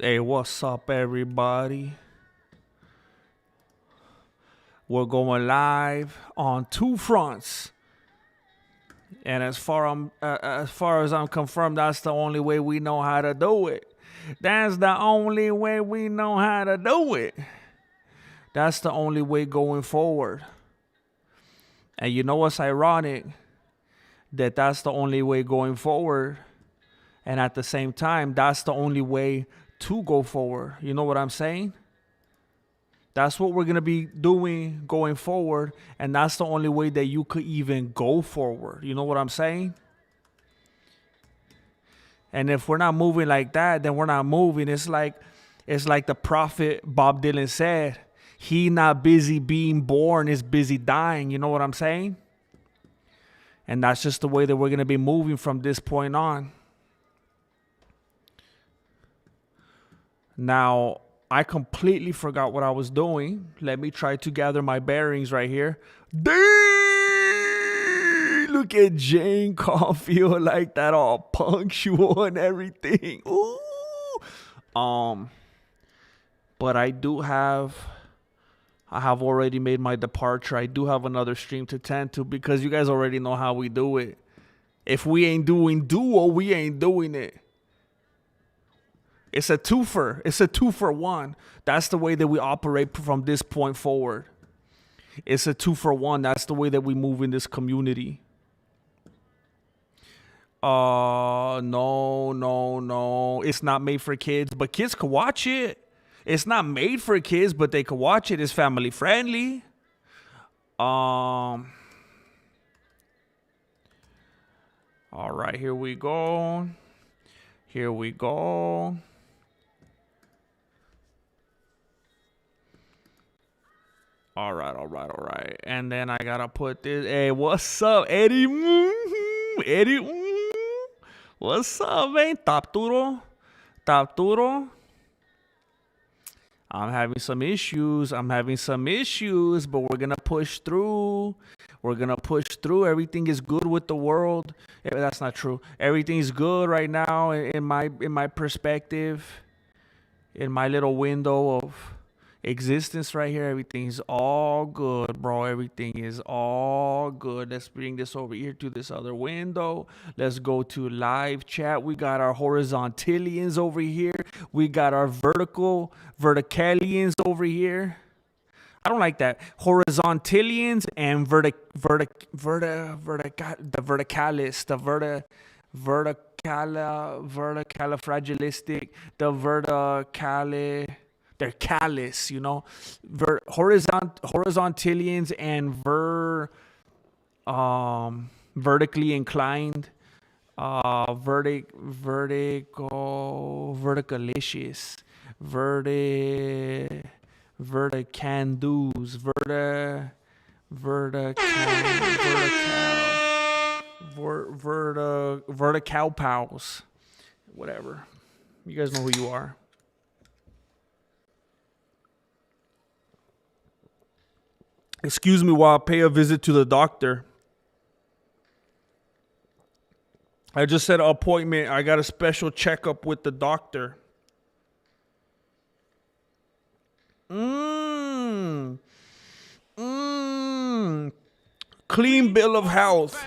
Hey, what's up, everybody? We're going live on two fronts, and as far as I'm confirmed, that's the only way we know how to do it. That's the only way we know how to do it. That's the only way going forward. And you know what's ironic? That's the only way going forward, and at the same time, that's the only way to go forward. You know what I'm saying? That's what we're going to be doing going forward. And that's the only way that you could even go forward. You know what I'm saying? And if we're not moving like that, then we're not moving. It's like the prophet Bob Dylan said, he not busy being born, is busy dying. You know what I'm saying? And that's just the way that we're going to be moving from this point on. Now, I completely forgot what I was doing. Let me try to gather my bearings right here. Dang! Look at Jane Caulfield like that, all punctual and everything. Ooh. But I have already made my departure. I do have another stream to tend to because you guys already know how we do it. If we ain't doing duo, we ain't doing it. It's a twofer. It's a 2-for-1. That's the way that we operate from this point forward. It's a 2-for-1. That's the way that we move in this community. No. It's not made for kids, but kids can watch it. It's not made for kids, but they can watch it. It's family friendly. All right, here we go. All right. And then I gotta put this. Hey, what's up, Eddie? Eddie, what's up, man? Top duro. I'm having some issues, but we're gonna push through. Everything is good with the world. That's not true. Everything's good right now in my perspective, in my little window of existence right here. Everything's all good, bro. Everything is all good. Let's bring this over here to this other window. Let's go to live chat. We got our horizontalians over here. We got our verticalians over here. I don't like that. Horizontalians and verticalifragilistic, they're callous, you know. Horizontalians and vertically inclined, verticalicious, verticandus, vertical pals, whatever. You guys know who you are. Excuse me while I pay a visit to the doctor. I just set an appointment. I got a special checkup with the doctor. Clean bill of health.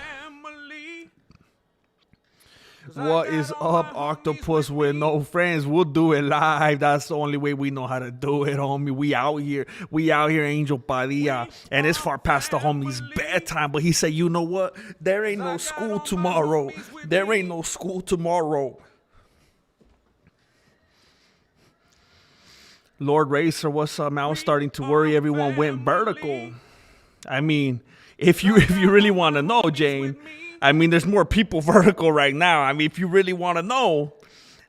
What is up, octopus with no friends? We'll do it live. That's the only way we know how to do it, homie. We out here, Angel Padilla. And it's far past the homie's bedtime. But he said, you know what? There ain't no school tomorrow. Lord Racer, what's up, man? I was starting to worry everyone went vertical. I mean, if you really want to know, Jane, I mean, there's more people vertical right now. I mean, if you really want to know,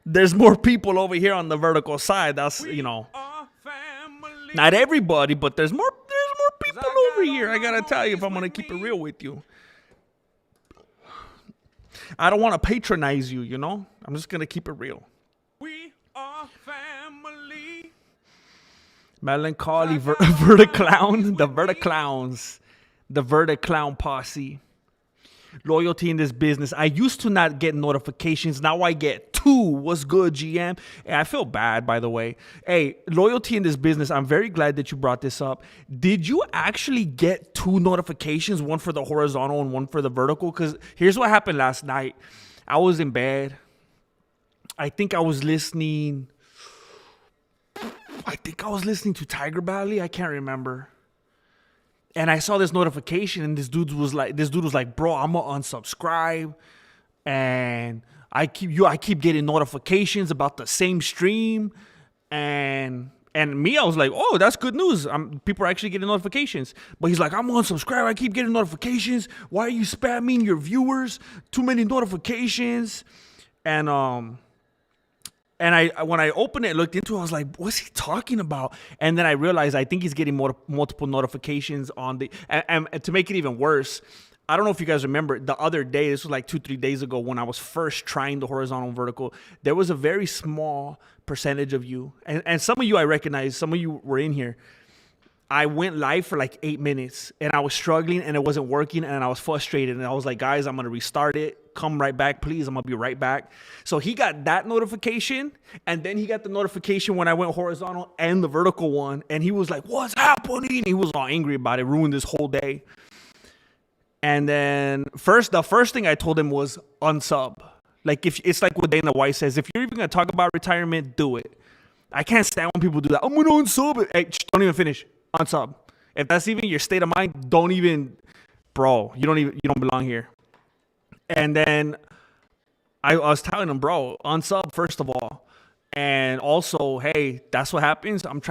there's more people over here on the vertical side. That's, you know, not everybody, but there's more people over here. I got to tell you, if I'm going to keep it real with you. I don't want to patronize you, you know? I'm just going to keep it real. We are family. Melancholy Verticlown, the Verticlowns, the Verticlown posse. Loyalty in this business. I used to not get notifications. Now I get 2. What's good, GM? And I feel bad, by the way. Hey, loyalty in this business. I'm very glad that you brought this up. Did you actually get 2 notifications? One for the horizontal and one for the vertical? Because here's what happened last night. I was in bed. I think I was listening to Tiger Valley. I can't remember. And I saw this notification, and this dude was like, bro, I'm gonna unsubscribe, and I keep getting notifications about the same stream, and me, I was like, oh, that's good news. People are actually getting notifications. But he's like, I'm gonna unsubscribe. I keep getting notifications. Why are you spamming your viewers? Too many notifications, and I when I opened it, looked into it, I was like, what's he talking about? And then I realized I think he's getting multiple notifications on the... And to make it even worse, I don't know if you guys remember, the other day, this was like 2-3 days ago when I was first trying the horizontal and vertical, there was a very small percentage of you, and some of you I recognize, some of you were in here. I went live for like 8 minutes, and I was struggling, and it wasn't working, and I was frustrated, and I was like, guys, I'm going to restart it. Come right back, please. I'm going to be right back. So he got that notification, and then he got the notification when I went horizontal and the vertical one, and he was like, what's happening? He was all angry about it, ruined this whole day. And then the first thing I told him was unsub. Like, if it's like what Dana White says, if you're even going to talk about retirement, do it. I can't stand when people do that. I'm going to unsub it. Hey, don't even finish. Unsub. If that's even your state of mind, don't even, bro, you don't belong here. And then I was telling him, bro, unsub first of all. And also, hey, that's what happens. I'm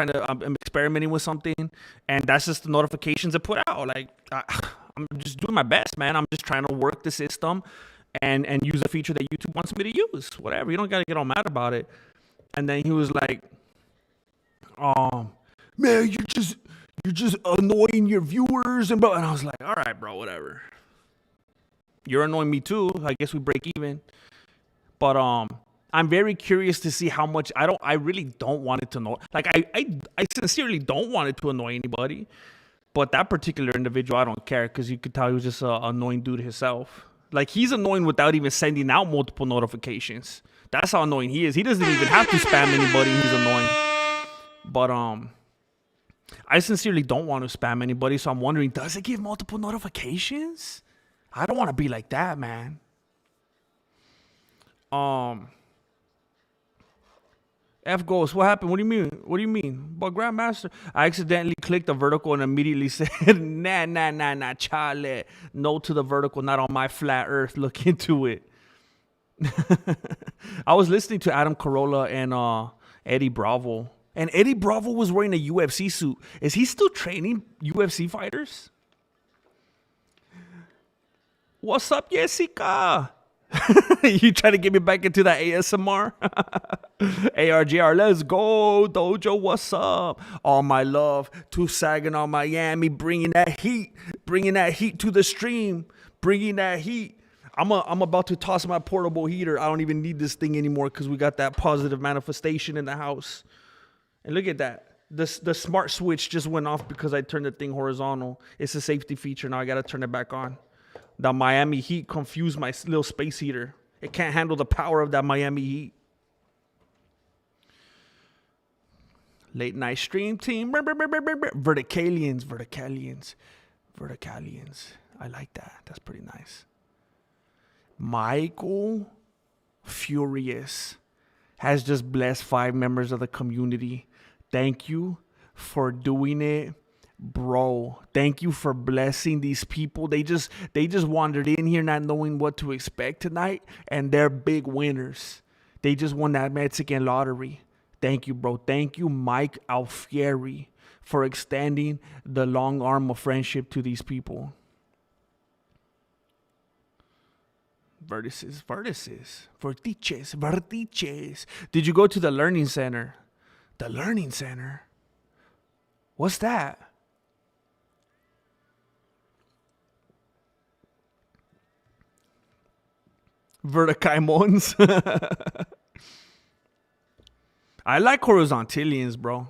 experimenting with something, and that's just the notifications I put out. Like, I'm just doing my best, man. I'm just trying to work the system and use a feature that YouTube wants me to use. Whatever. You don't got to get all mad about it. And then he was like, man, you're just annoying your viewers, and I was like, all right, bro, whatever. You're annoying me too. I guess we break even. But I'm very curious to see how much. I really don't want it to know. Like, I sincerely don't want it to annoy anybody. But that particular individual, I don't care, because you could tell he was just an annoying dude himself. Like, he's annoying without even sending out multiple notifications. That's how annoying he is. He doesn't even have to spam anybody. He's annoying. But I sincerely don't want to spam anybody, so I'm wondering, does it give multiple notifications? I don't want to be like that, man. F goes, what happened? What do you mean? What do you mean? But Grandmaster, I accidentally clicked the vertical and immediately said, nah, Charlie. No to the vertical, not on my flat earth. Look into it. I was listening to Adam Carolla and Eddie Bravo. And Eddie Bravo was wearing a UFC suit. Is he still training UFC fighters? What's up, Jessica? You trying to get me back into that ASMR? ARGR, let's go. Dojo, what's up? All my love to Saginaw, Miami, bringing that heat to the stream, bringing that heat. I'm about to toss my portable heater. I don't even need this thing anymore because we got that positive manifestation in the house. And look at that. The smart switch just went off because I turned the thing horizontal. It's a safety feature. Now I got to turn it back on. The Miami heat confused my little space heater. It can't handle the power of that Miami heat. Late night stream team. Verticalians. I like that. That's pretty nice. Michael Furious has just blessed 5 members of the community. Thank you for doing it, bro. Thank you for blessing these people. They just wandered in here not knowing what to expect tonight, and they're big winners. They just won that Mexican lottery. Thank you, bro. Thank you, Mike Alfieri, for extending the long arm of friendship to these people. Vertices. Did you go to the learning center? The learning center? What's that? Verticaimons. I like horizontalians, bro.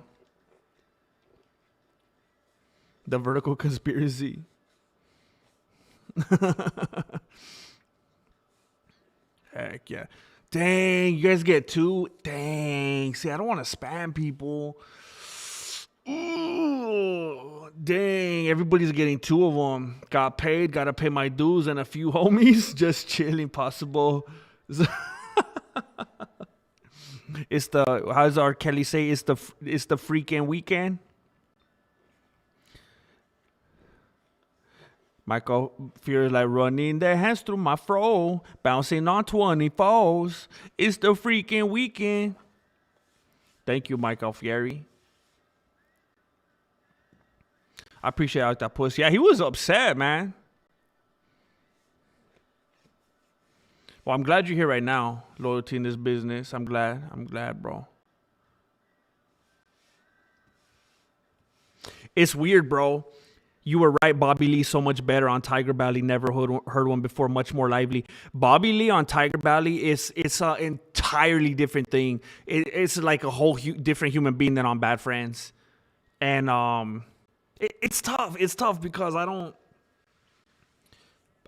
The vertical conspiracy. Heck yeah. Dang, you guys get two? Dang. See, I don't want to spam people. Ooh, dang, everybody's getting two of them. Got paid, gotta pay my dues, and a few homies just chilling. Possible. It's the how's R. Kelly say? It's the freaking weekend. Michael feels like running their hands through my fro, bouncing on 24s. It's the freaking weekend. Thank you, Michael Fieri. I appreciate that pussy. Yeah, he was upset, man. Well, I'm glad you're here right now. Loyalty in this business. I'm glad. I'm glad, bro. It's weird, bro. You were right. Bobby Lee so much better on Tiger Valley. Never heard one before. Much more lively. Bobby Lee on Tiger Valley it's an entirely different thing. It's like a whole different human being than on Bad Friends. And it's tough. It's tough because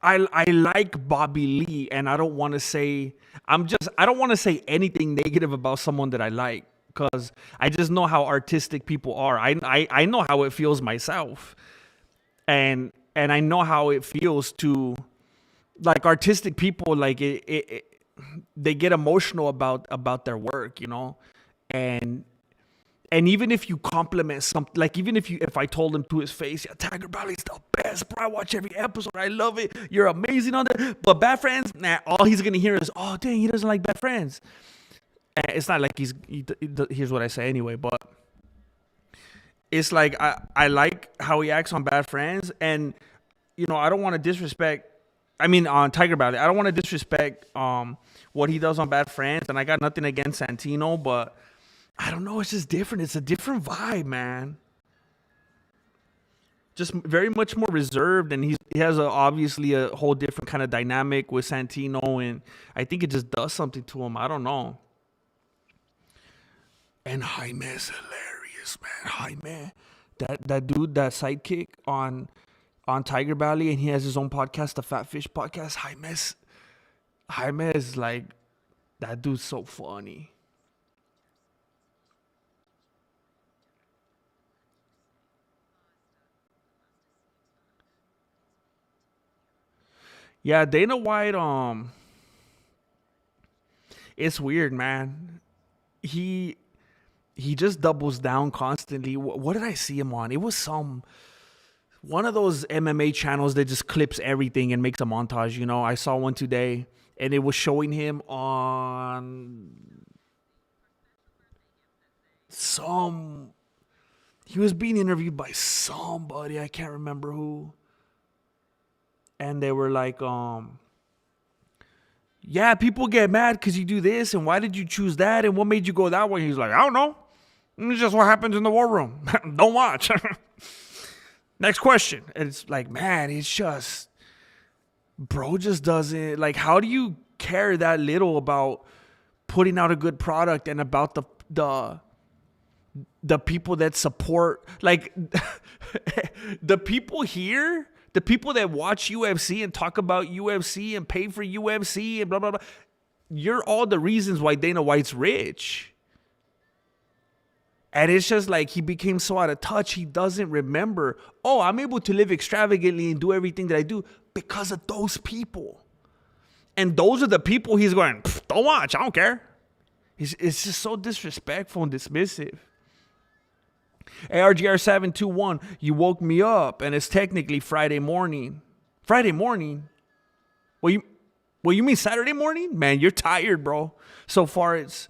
I like Bobby Lee, and I don't want to say I don't want to say anything negative about someone that I like because I just know how artistic people are. I know how it feels myself, and I know how it feels to like artistic people. Like they get emotional about their work, and and even if you compliment something, like even if I told him to his face, yeah, Tiger Valley's the best, bro. I watch every episode. I love it. You're amazing on that. But Bad Friends, nah, all he's gonna hear is, oh dang, he doesn't like Bad Friends. And it's not like here's what I say anyway, but it's like I like how he acts on Bad Friends, and I don't want to disrespect. I mean, on Tiger Valley, I don't want to disrespect what he does on Bad Friends, and I got nothing against Santino, but I don't know. It's just different. It's a different vibe, man. Just very much more reserved, and he has obviously a whole different kind of dynamic with Santino, and I think it just does something to him. I don't know. And Jaime's hilarious, man. Jaime, that dude, that sidekick on Tiger Valley, and he has his own podcast, the Fat Fish Podcast. Jaime is like that dude's so funny. Yeah, Dana White, it's weird, man. He he just doubles down constantly. What did I see him on? It was one of those MMA channels that just clips everything and makes a montage. I saw one today, and it was showing him on some. He was being interviewed by somebody, I can't remember who, and they were like, yeah, people get mad because you do this, and why did you choose that, and what made you go that way? He's like, I don't know. It's just what happens in the war room. Don't watch. Next question. And it's like, man, it's just, bro just doesn't, like, how do you care that little about putting out a good product and about the people that support, like, the people here, the people that watch UFC and talk about UFC and pay for UFC and blah, blah, blah. You're all the reasons why Dana White's rich. And it's just like he became so out of touch, he doesn't remember, oh, I'm able to live extravagantly and do everything that I do because of those people. And those are the people he's going, don't watch, I don't care. It's just so disrespectful and dismissive. ARGR721, you woke me up, and it's technically Friday morning. Friday morning? Well, you mean Saturday morning? Man, you're tired, bro. So far it's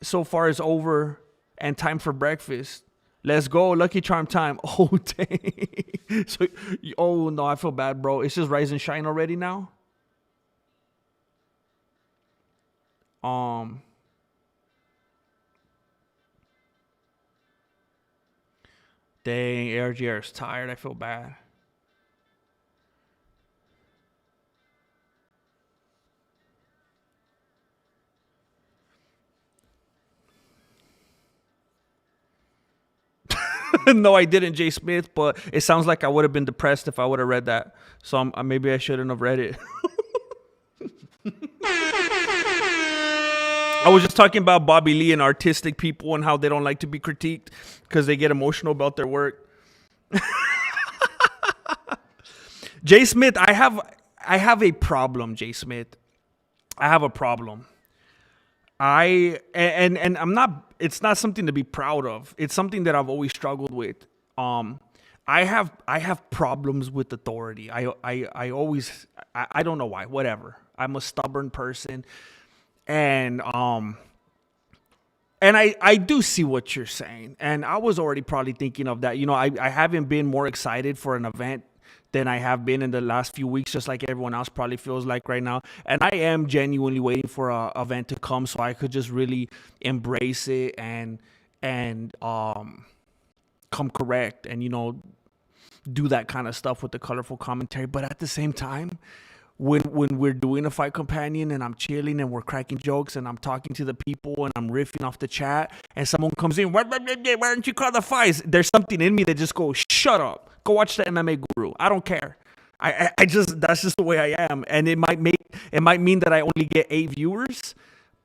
over and time for breakfast. Let's go, Lucky Charm time. Oh, dang. Oh no, I feel bad, bro. It's just rise and shine already now. Um, Dang, ARGR is tired. I feel bad. No, I didn't, Jay Smith, but it sounds like I would have been depressed if I would have read that. So maybe I shouldn't have read it. I was just talking about Bobby Lee and artistic people and how they don't like to be critiqued because they get emotional about their work. Jay Smith, I have a problem, Jay Smith. I have a problem. And I'm not, it's not something to be proud of. It's something that I've always struggled with. Um I have problems with authority. I always I don't know why, whatever. I'm a stubborn person, and I do see what you're saying. And I was already probably thinking of that. I haven't been more excited for an event than I have been in the last few weeks, just like everyone else probably feels like right now. And I am genuinely waiting for a event to come so I could just really embrace it and come correct and do that kind of stuff with the colorful commentary. But at the same time, when we're doing a fight companion and I'm chilling and we're cracking jokes and I'm talking to the people and I'm riffing off the chat and someone comes in, why don't you call the fights? There's something in me that just goes, shut up, go watch the MMA Guru. I don't care. I just, that's just the way I am. And it might mean that I only get 8 viewers,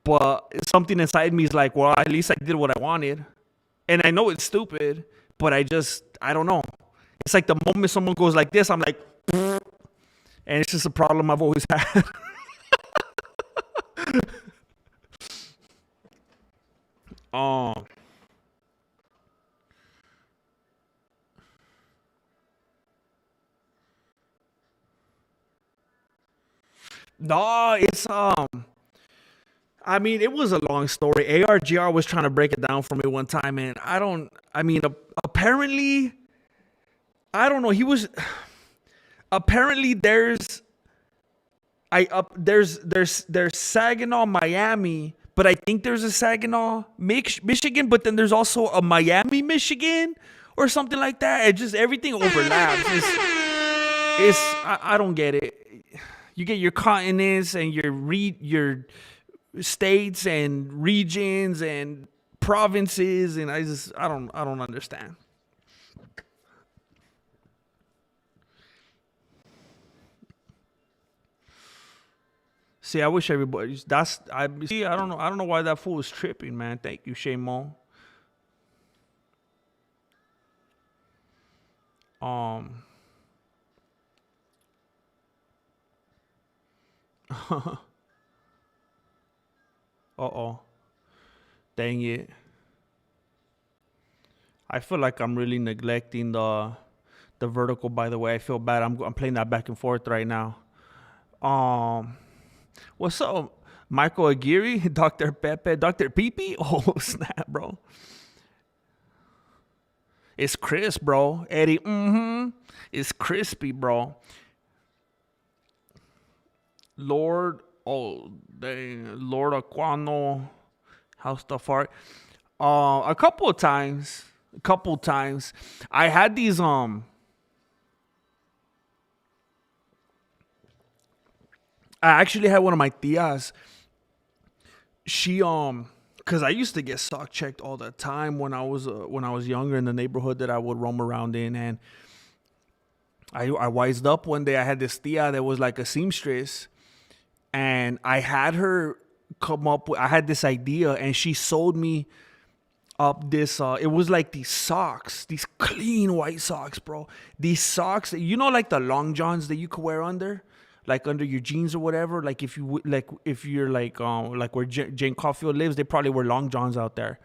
but something inside me is like, well, at least I did what I wanted. And I know it's stupid, but I don't know. It's like the moment someone goes like this, I'm like, and it's just a problem I've always had. um, no, I mean, it was a long story. ARGR was trying to break it down for me one time, and apparently, I don't know. He was, apparently there's Saginaw, Miami, but I think there's a Saginaw, Michigan, but then there's also a Miami, Michigan, or something like that. It just everything overlaps. I don't get it. You get your continents and your states and regions and provinces, and I don't understand. See, I wish everybody. I see. I don't know. I don't know why that fool was tripping, man. Thank you, Shamo. Um. Uh-oh. Dang it. I feel like I'm really neglecting the vertical. By the way, I feel bad. I'm playing that back and forth right now. Um. What's up, Michael Aguirre, Dr. Pepe, Dr. Pepe? Oh snap, bro. It's crisp, bro. Eddie, it's crispy, bro. Lord, oh dang, Lord Aquano, House Stuff Art. A couple of times, I had these. I actually had one of my tias. She because I used to get sock checked all the time when I was younger in the neighborhood that I would roam around in, and I wised up one day. I had this tia that was like a seamstress, and I had her come up with. I had this idea, and she sold me up this. It was like these socks, these clean white socks, bro. These socks, like the long johns that you could wear like under your jeans or whatever. Like if you're like where Jane Caulfield lives, they probably wear long johns out there.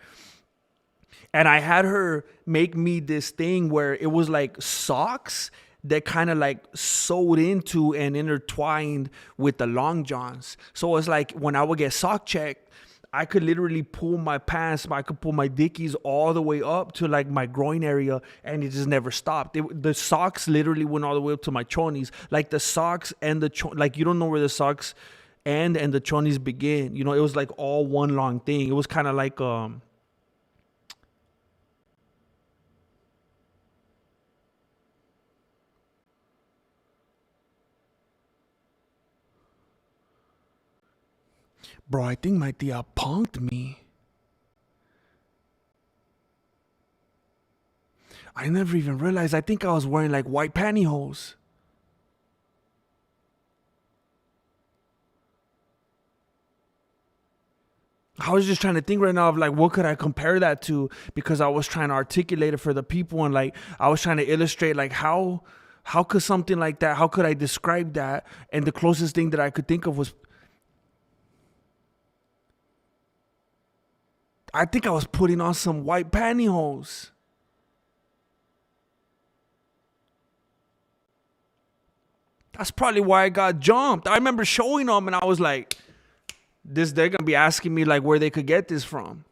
And I had her make me this thing where it was like socks that kind of like sewed into and intertwined with the long johns. So it's like when I would get sock checked, I could literally pull my pants, I could pull my dickies all the way up to like my groin area, and it just never stopped. The socks literally went all the way up to my chonies. Like the socks and like you don't know where the socks end and the chonies begin. It was like all one long thing. It was kind of like bro, I think my tia punked me. I never even realized. I think I was wearing like white pantyhose. I was just trying to think right now of like what could I compare that to, because I was trying to articulate it for the people, and like I was trying to illustrate like how could something like that, how could I describe that? And the closest thing that I could think of was, I think I was putting on some white pantyhose. That's probably why I got jumped. I remember showing them and I was like, they're gonna be asking me like where they could get this from.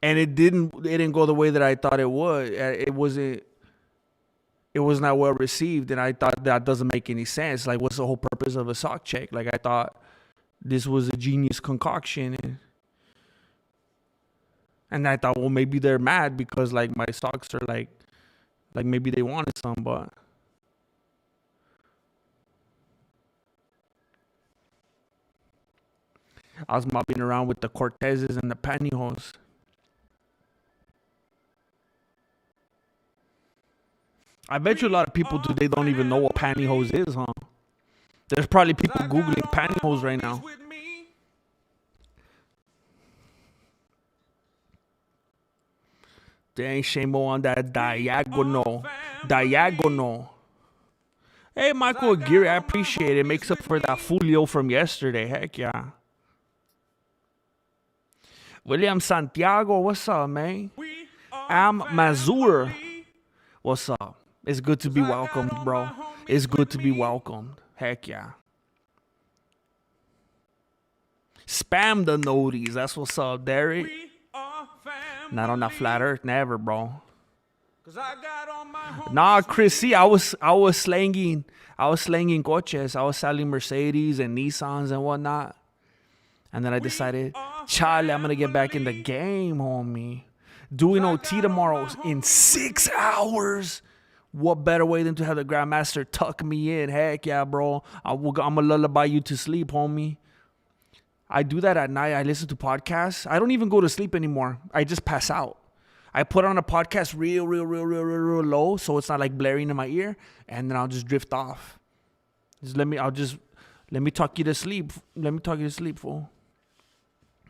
And it didn't go the way that I thought it would. It was not well received, and I thought that doesn't make any sense. Like, what's the whole purpose of a sock check? Like, I thought this was a genius concoction, and I thought, well, maybe they're mad because like my socks are like maybe they wanted some, but I was mobbing around with the Cortezes and the pantyhose. I bet you a lot of people today don't even know what pantyhose is, huh? There's probably people Googling pantyhose right now. Dang, shame on that diagonal. Diagonal. Hey, Michael Aguirre, I appreciate it. Makes up for that Fulio from yesterday. Heck yeah. William Santiago, what's up, man? Am Mazur, what's up? It's good to be welcomed, bro. It's good to be welcomed. Heck yeah. Spam the noties. That's what's up, Derek. Not on that flat earth, never, bro. Nah, Chris, see, I was slanging coches. I was selling Mercedes and Nissans and whatnot. And then I decided, Charlie, I'm gonna get back in the game, homie. Doing OT tomorrow in 6 hours. What better way than to have the Grandmaster tuck me in? Heck yeah, bro. I'm gonna lullaby you to sleep, homie. I do that at night. I listen to podcasts. I don't even go to sleep anymore. I just pass out. I put on a podcast real low, so it's not like blaring in my ear, and then I'll just drift off. Let me talk you to sleep. Let me talk you to sleep, fool.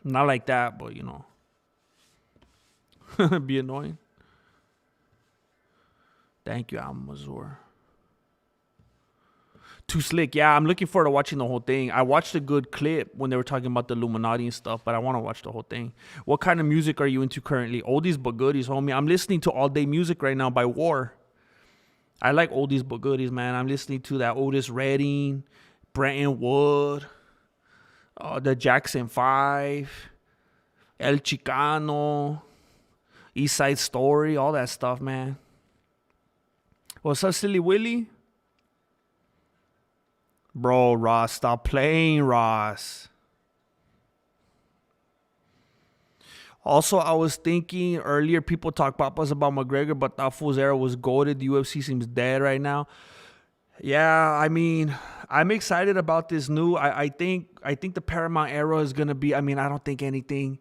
Not like that, but you know. Be annoying. Thank you, Amazur. Too slick. Yeah, I'm looking forward to watching the whole thing. I watched a good clip when they were talking about the Illuminati and stuff, but I want to watch the whole thing. What kind of music are you into currently? Oldies but goodies, homie. I'm listening to All Day Music right now by War. I like oldies but goodies, man. I'm listening to that Otis Redding, Brenton Wood, the Jackson 5, El Chicano, East Side Story, all that stuff, man. What's up, Silly Willie? Bro, Ross, stop playing, Ross. Also, I was thinking earlier, people talk papas about McGregor, but that fool's era was goated. The UFC seems dead right now. Yeah, I mean, I'm excited about this new. I think the Paramount era is gonna be. I mean, I don't think anything.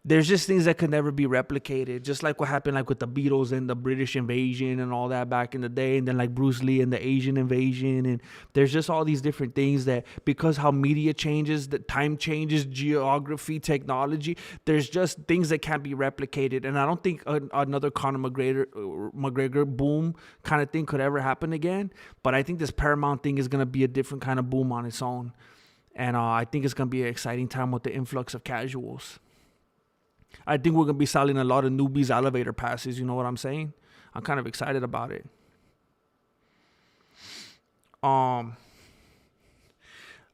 There's just things that could never be replicated. Just like what happened like with the Beatles and the British invasion and all that back in the day. And then like Bruce Lee and the Asian invasion. And there's just all these different things that because how media changes, the time changes, geography, technology, there's just things that can't be replicated. And I don't think another Conor McGregor boom kind of thing could ever happen again. But I think this Paramount thing is going to be a different kind of boom on its own. And I think it's going to be an exciting time with the influx of casuals. I think we're going to be selling a lot of newbies elevator passes. You know what I'm saying? I'm kind of excited about it. I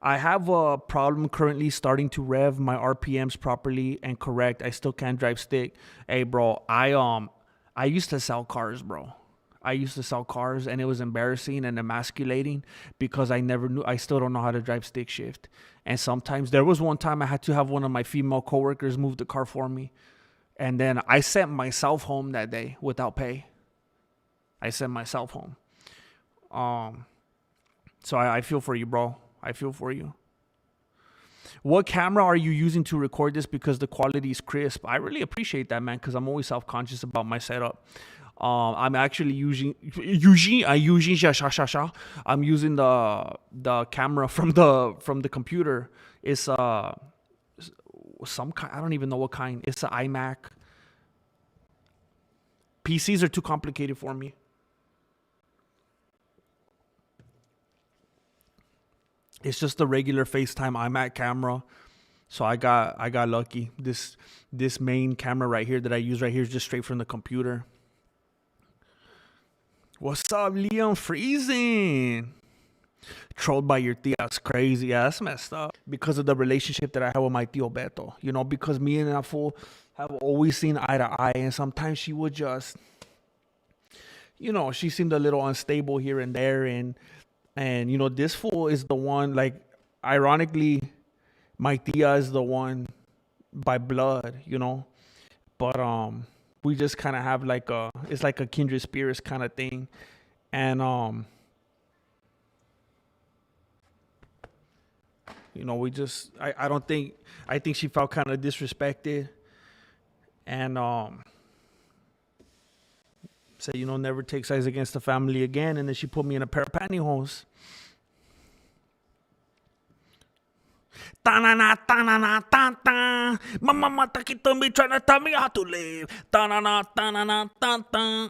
have a problem currently starting to rev my RPMs properly and correct. I still can't drive stick. Hey, bro, I used to sell cars, bro. I used to sell cars, and it was embarrassing and emasculating because I still don't know how to drive stick shift. And sometimes there was one time I had to have one of my female coworkers move the car for me. And then I sent myself home that day without pay. I sent myself home. So I feel for you, bro. I feel for you. What camera are you using to record this? Because the quality is crisp. I really appreciate that, man, because I'm always self-conscious about my setup. I'm actually I'm using the camera from the computer. It's some kind, I don't even know what kind. It's an iMac. PCs are too complicated for me. It's just the regular FaceTime iMac camera. So I got lucky. This main camera right here that I use right here is just straight from the computer. What's up, Leon? Freezing. Trolled by your tia. That's crazy. Yeah, that's messed up. Because of the relationship that I have with my tio Beto. You know, because me and that fool have always seen eye to eye. And sometimes she would just, she seemed a little unstable here and there. And this fool is the one, like, ironically, my tia is the one by blood, But we just kind of have it's like a kindred spirits kind of thing. And we just I think she felt kind of disrespected. And said, never take sides against the family again. And then she put me in a pair of pantyhose. Ta-na-na, ta-na-na, ta-ta. My mama to me trying to tell me how to live. Ta-na-na, ta-na-na, ta-ta.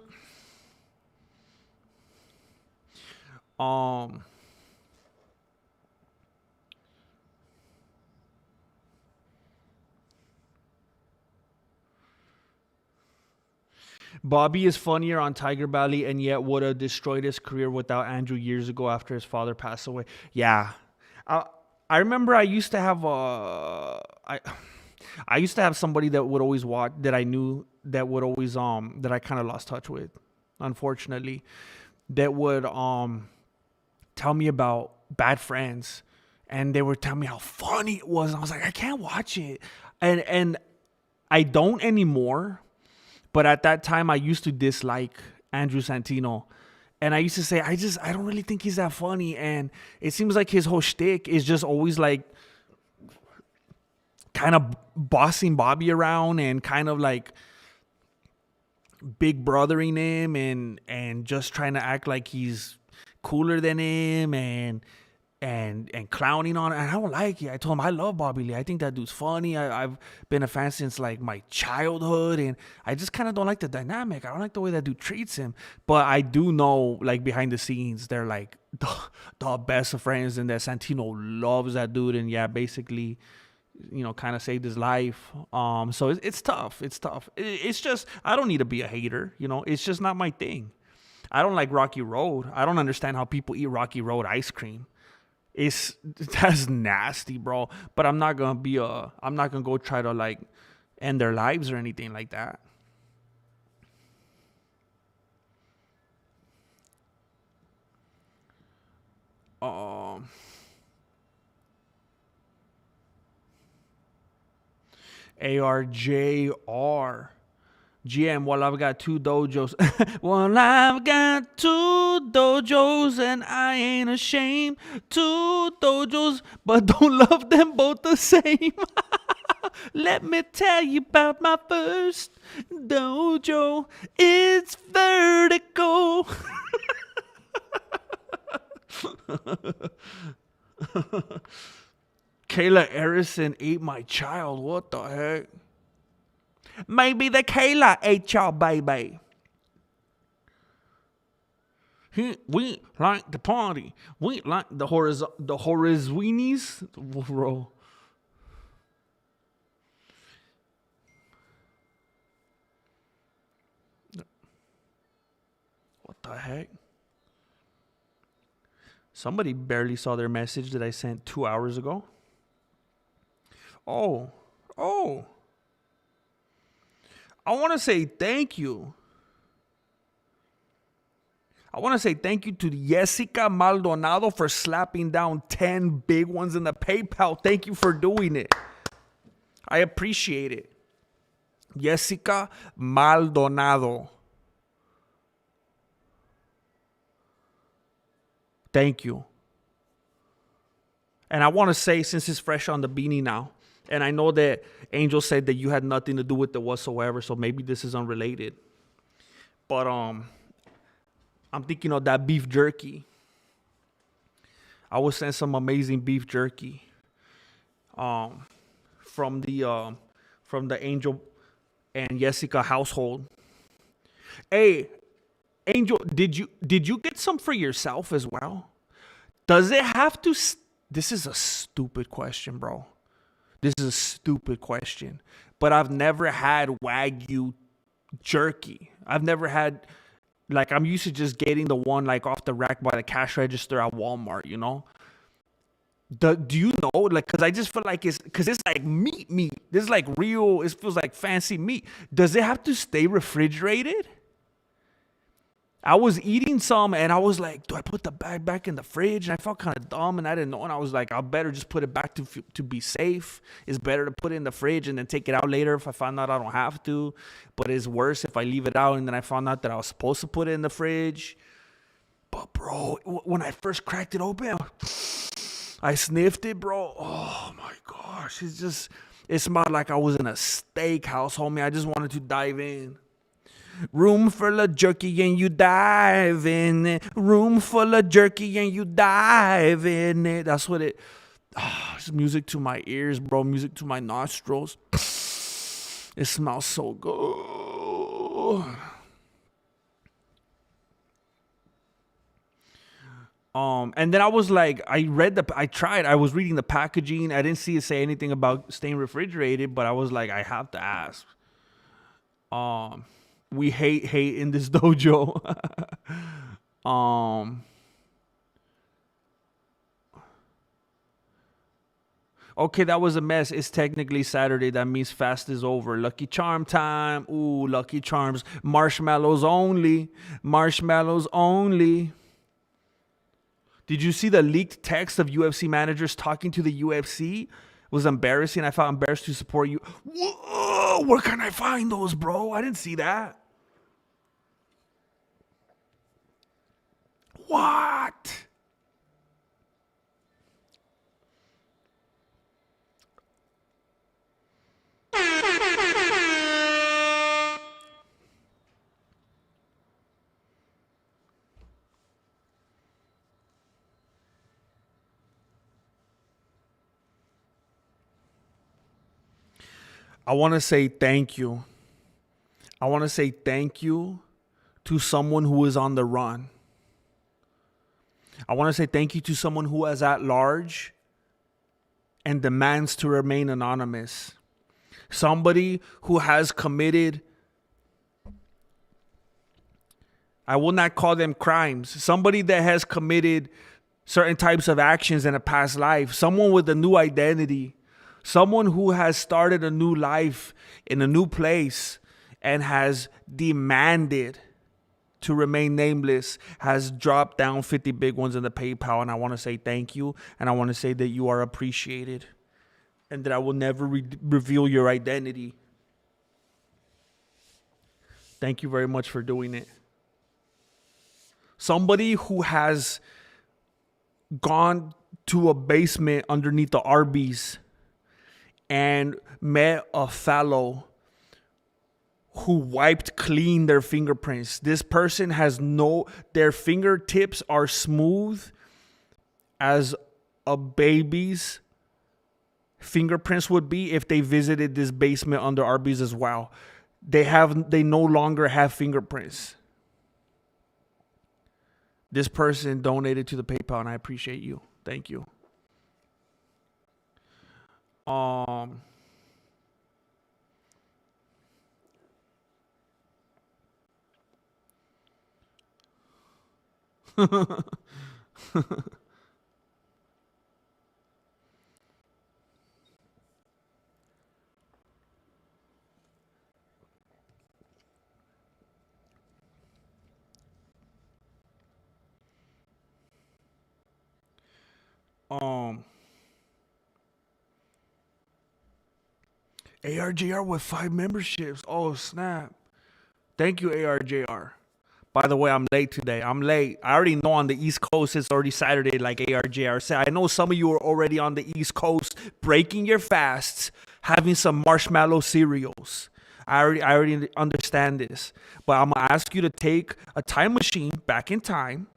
Bobby is funnier on Tiger Belly and yet would have destroyed his career without Andrew years ago after his father passed away. Yeah. I remember I used to have I used to have somebody that would always watch, that I knew, that would always that I kind of lost touch with, unfortunately, that would tell me about Bad Friends, and they would tell me how funny it was. And I was like, I can't watch it. And I don't anymore. But at that time, I used to dislike Andrew Santino. And I used to say, I don't really think he's that funny. And it seems like his whole shtick is just always like kind of bossing Bobby around and kind of like big brothering him and just trying to act like he's cooler than him and clowning on it. And I don't like it. I told him I love Bobby Lee. I think that dude's funny. I've been a fan since like my childhood, and I just kind of don't like the dynamic. I don't like the way that dude treats him. But I do know, like, behind the scenes, they're like the best of friends, and that Santino loves that dude, and yeah, basically, kind of saved his life. So it's tough. It's tough. It's just, I don't need to be a hater. It's just not my thing. I don't like Rocky Road. I don't understand how people eat Rocky Road ice cream. That's nasty, bro. But I'm not gonna go try to like end their lives or anything like that. ARJR. GM, well, I've got two dojos. Well, I've got two dojos and I ain't ashamed. Two dojos, but don't love them both the same. Let me tell you about my first dojo. It's vertical. Kayla Harrison ate my child. What the heck? Maybe the Kayla ate your baby. We like the party. We like the Horizweenies. Bro. What the heck? Somebody barely saw their message that I sent 2 hours ago. Oh. I want to say thank you. I want to say thank you to Jessica Maldonado for slapping down 10 big ones in the PayPal. Thank you for doing it. I appreciate it. Jessica Maldonado. Thank you. And I want to say, since it's fresh on the beanie now, and I know that Angel said that you had nothing to do with it whatsoever, so maybe this is unrelated. But I'm thinking of that beef jerky. I was sent some amazing beef jerky. Um, from the Angel and Jessica household. Hey, Angel, did you get some for yourself as well? Does it have to? This is a stupid question, bro. This is a stupid question. But I've never had Wagyu jerky. I've never had, like, I'm used to just getting the one like off the rack by the cash register at Walmart, you know? Do you know? Like, because I just feel like it's like meat. This is like real, it feels like fancy meat. Does it have to stay refrigerated? I was eating some and I was like, do I put the bag back in the fridge? And I felt kind of dumb and I didn't know. And I was like, I better just put it back to be safe. It's better to put it in the fridge and then take it out later if I find out I don't have to. But it's worse if I leave it out and then I found out that I was supposed to put it in the fridge. But bro, when I first cracked it open, I sniffed it, bro. Oh my gosh. It smelled like I was in a steakhouse, homie. I just wanted to dive in. Room full of jerky and you dive in it. Room full of jerky and you dive in it. That's what it. It's music to my ears, bro. Music to my nostrils. It smells so good. And then I was like, I was reading the packaging. I didn't see it say anything about staying refrigerated, but I was like, I have to ask. We hate in this dojo. Okay, that was a mess. It's technically Saturday. That means fast is over. Lucky Charm time. Ooh, Lucky Charms. Marshmallows only. Marshmallows only. Did you see the leaked text of UFC managers talking to the UFC? It was embarrassing. I felt embarrassed to support you. Whoa, where can I find those, bro? I didn't see that. What? I want to say thank you. I want to say thank you to someone who is on the run. I want to say thank you to someone who is at large and demands to remain anonymous. Somebody who has committed, I will not call them crimes. Somebody that has committed certain types of actions in a past life. Someone with a new identity. Someone who has started a new life in a new place and has demanded to remain nameless, has dropped down 50 big ones in the PayPal. And I want to say thank you. And I want to say that you are appreciated and that I will never reveal your identity. Thank you very much for doing it. Somebody who has gone to a basement underneath the Arby's and met a fellow who wiped clean their fingerprints. This person has their fingertips are smooth as a baby's fingerprints would be if they visited this basement under Arby's as well. They no longer have fingerprints. This person donated to the PayPal and I appreciate you. Thank you. ARJR with 5 memberships. Oh, snap. Thank you, ARJR. By the way, I'm late today. I'm late. I already know on the East Coast it's already Saturday, like ARJR said. I know some of you are already on the East Coast breaking your fasts, having some marshmallow cereals. I already understand this. But I'm gonna ask you to take a time machine back in time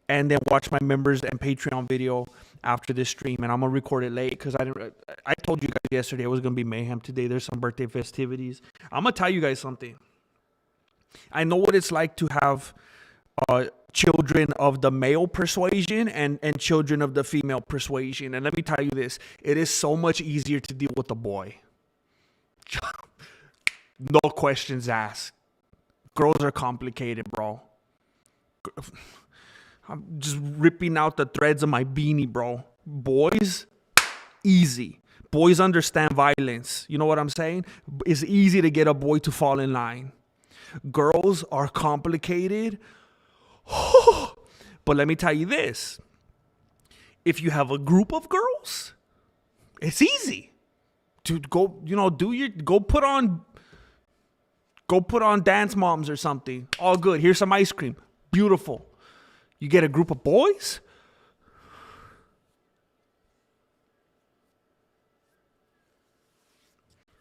and then watch my members and Patreon video after this stream. And I'm gonna record it late because I told you guys yesterday it was gonna be mayhem today. There's some birthday festivities. I'm gonna tell you guys something. I know what it's like to have children of the male persuasion and children of the female persuasion. And let me tell you this, it is so much easier to deal with a boy. No questions asked. Girls are complicated, bro. I'm just ripping out the threads of my beanie, bro. Boys, easy. Boys understand violence. You know what I'm saying? It's easy to get a boy to fall in line. Girls are complicated. But let me tell you this. If you have a group of girls, it's easy to go, go put on Dance Moms or something. All good. Here's some ice cream. Beautiful. You get a group of boys.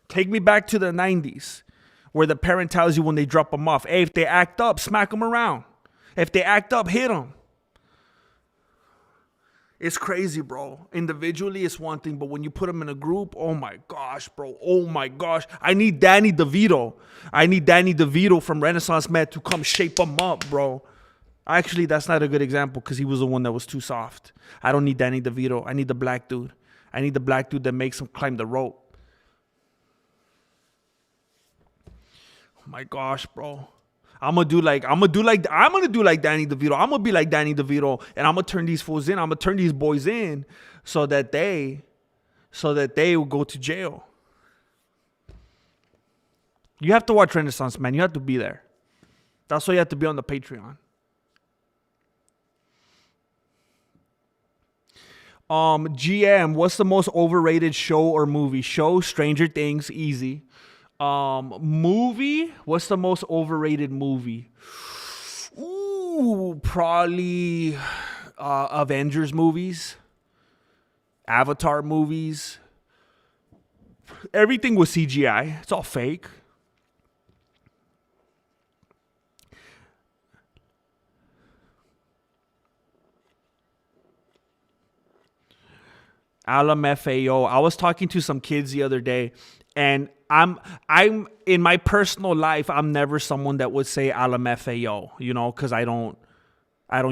Take me back to the 90s where the parent tells you when they drop them off, hey, if they act up, smack them around. If they act up, hit them. It's crazy, bro. Individually, it's one thing, but when you put them in a group, oh my gosh, bro. Oh my gosh. I need Danny DeVito. I need Danny DeVito from Renaissance Man to come shape them up, bro. Actually, that's not a good example because he was the one that was too soft. I don't need Danny DeVito. I need the black dude. I need the black dude that makes him climb the rope. Oh my gosh, bro. I'm gonna do like Danny DeVito. I'm gonna be like Danny DeVito, and I'm gonna turn these fools in. I'm gonna turn these boys in so that they will go to jail. You have to watch Renaissance Man. You have to be there. That's why you have to be on the Patreon. GM, what's the most overrated show or movie? Show, Stranger Things, easy. Movie, what's the most overrated movie? Ooh, probably Avengers movies, Avatar movies. Everything was CGI. It's all fake. LMFAO. I was talking to some kids the other day, and I'm in my personal life, I'm never someone that would say LMFAO, because I don't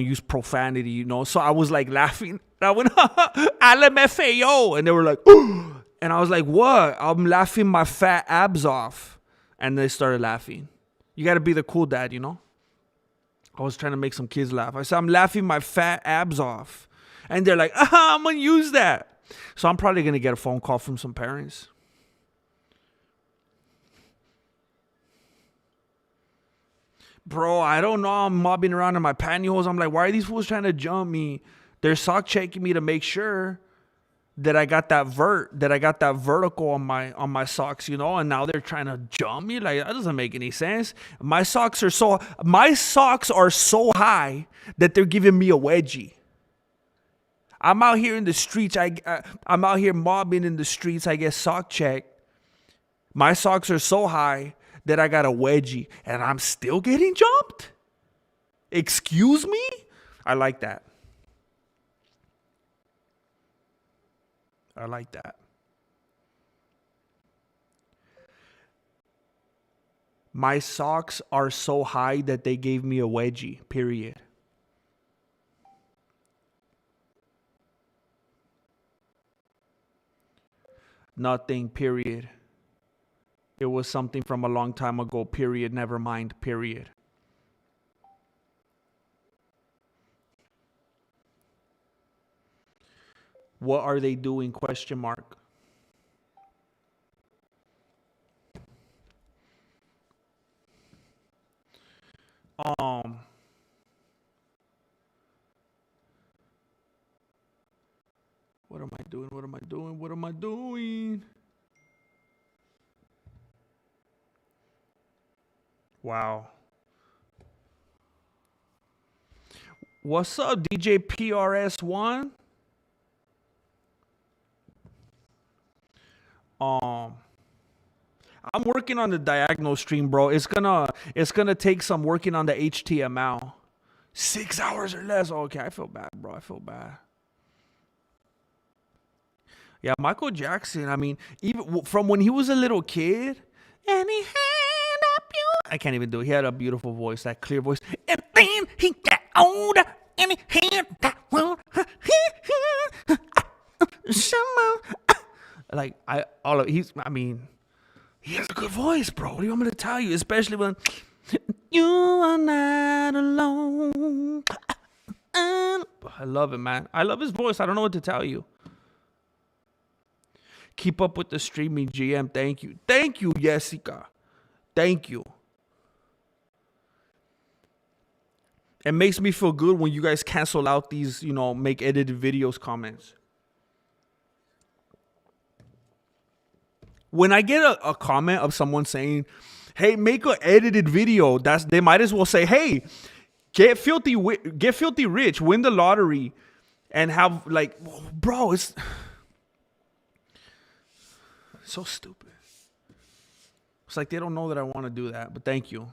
use profanity, So I was like laughing. I went LMFAO, and they were like, oh. And I was like, what? I'm laughing my fat abs off, and they started laughing. You got to be the cool dad, I was trying to make some kids laugh. I said, I'm laughing my fat abs off, and they're like, I'm gonna use that. So I'm probably gonna get a phone call from some parents. Bro, I don't know. I'm mobbing around in my pantyhose. I'm like, why are these fools trying to jump me? They're sock checking me to make sure that I got that vertical on my socks, and now they're trying to jump me. Like, that doesn't make any sense. My socks are so high that they're giving me a wedgie. I'm out here in the streets. I'm out here mobbing in the streets. I get sock checked. My socks are so high that I got a wedgie, and I'm still getting jumped? Excuse me? I like that. I like that. My socks are so high that they gave me a wedgie, period. Nothing, period. It was something from a long time ago, period. Never mind, period. What are they doing? Question mark. What am I doing? What am I doing? What am I doing? Wow. What's up, DJ PRS1? I'm working on the diagonal stream, bro. It's gonna take some working on the HTML. 6 hours or less. Okay, I feel bad, bro. I feel bad. Yeah, Michael Jackson. I mean, even from when he was a little kid, and he had a I can't even do it. He had a beautiful voice, that clear voice. And then he got older, and he had that one. Like I mean, he has a good voice, bro. What do you want me to tell you? Especially when you are not alone. I love it, man. I love his voice. I don't know what to tell you. Keep up with the streaming, GM. Thank you. Thank you, Jessica. Thank you. It makes me feel good when you guys cancel out these, make edited videos comments. When I get a comment of someone saying, hey, make an edited video, they might as well say, hey, get filthy rich, win the lottery, and have, like, bro, it's so stupid. It's like they don't know that I want to do that, but thank you.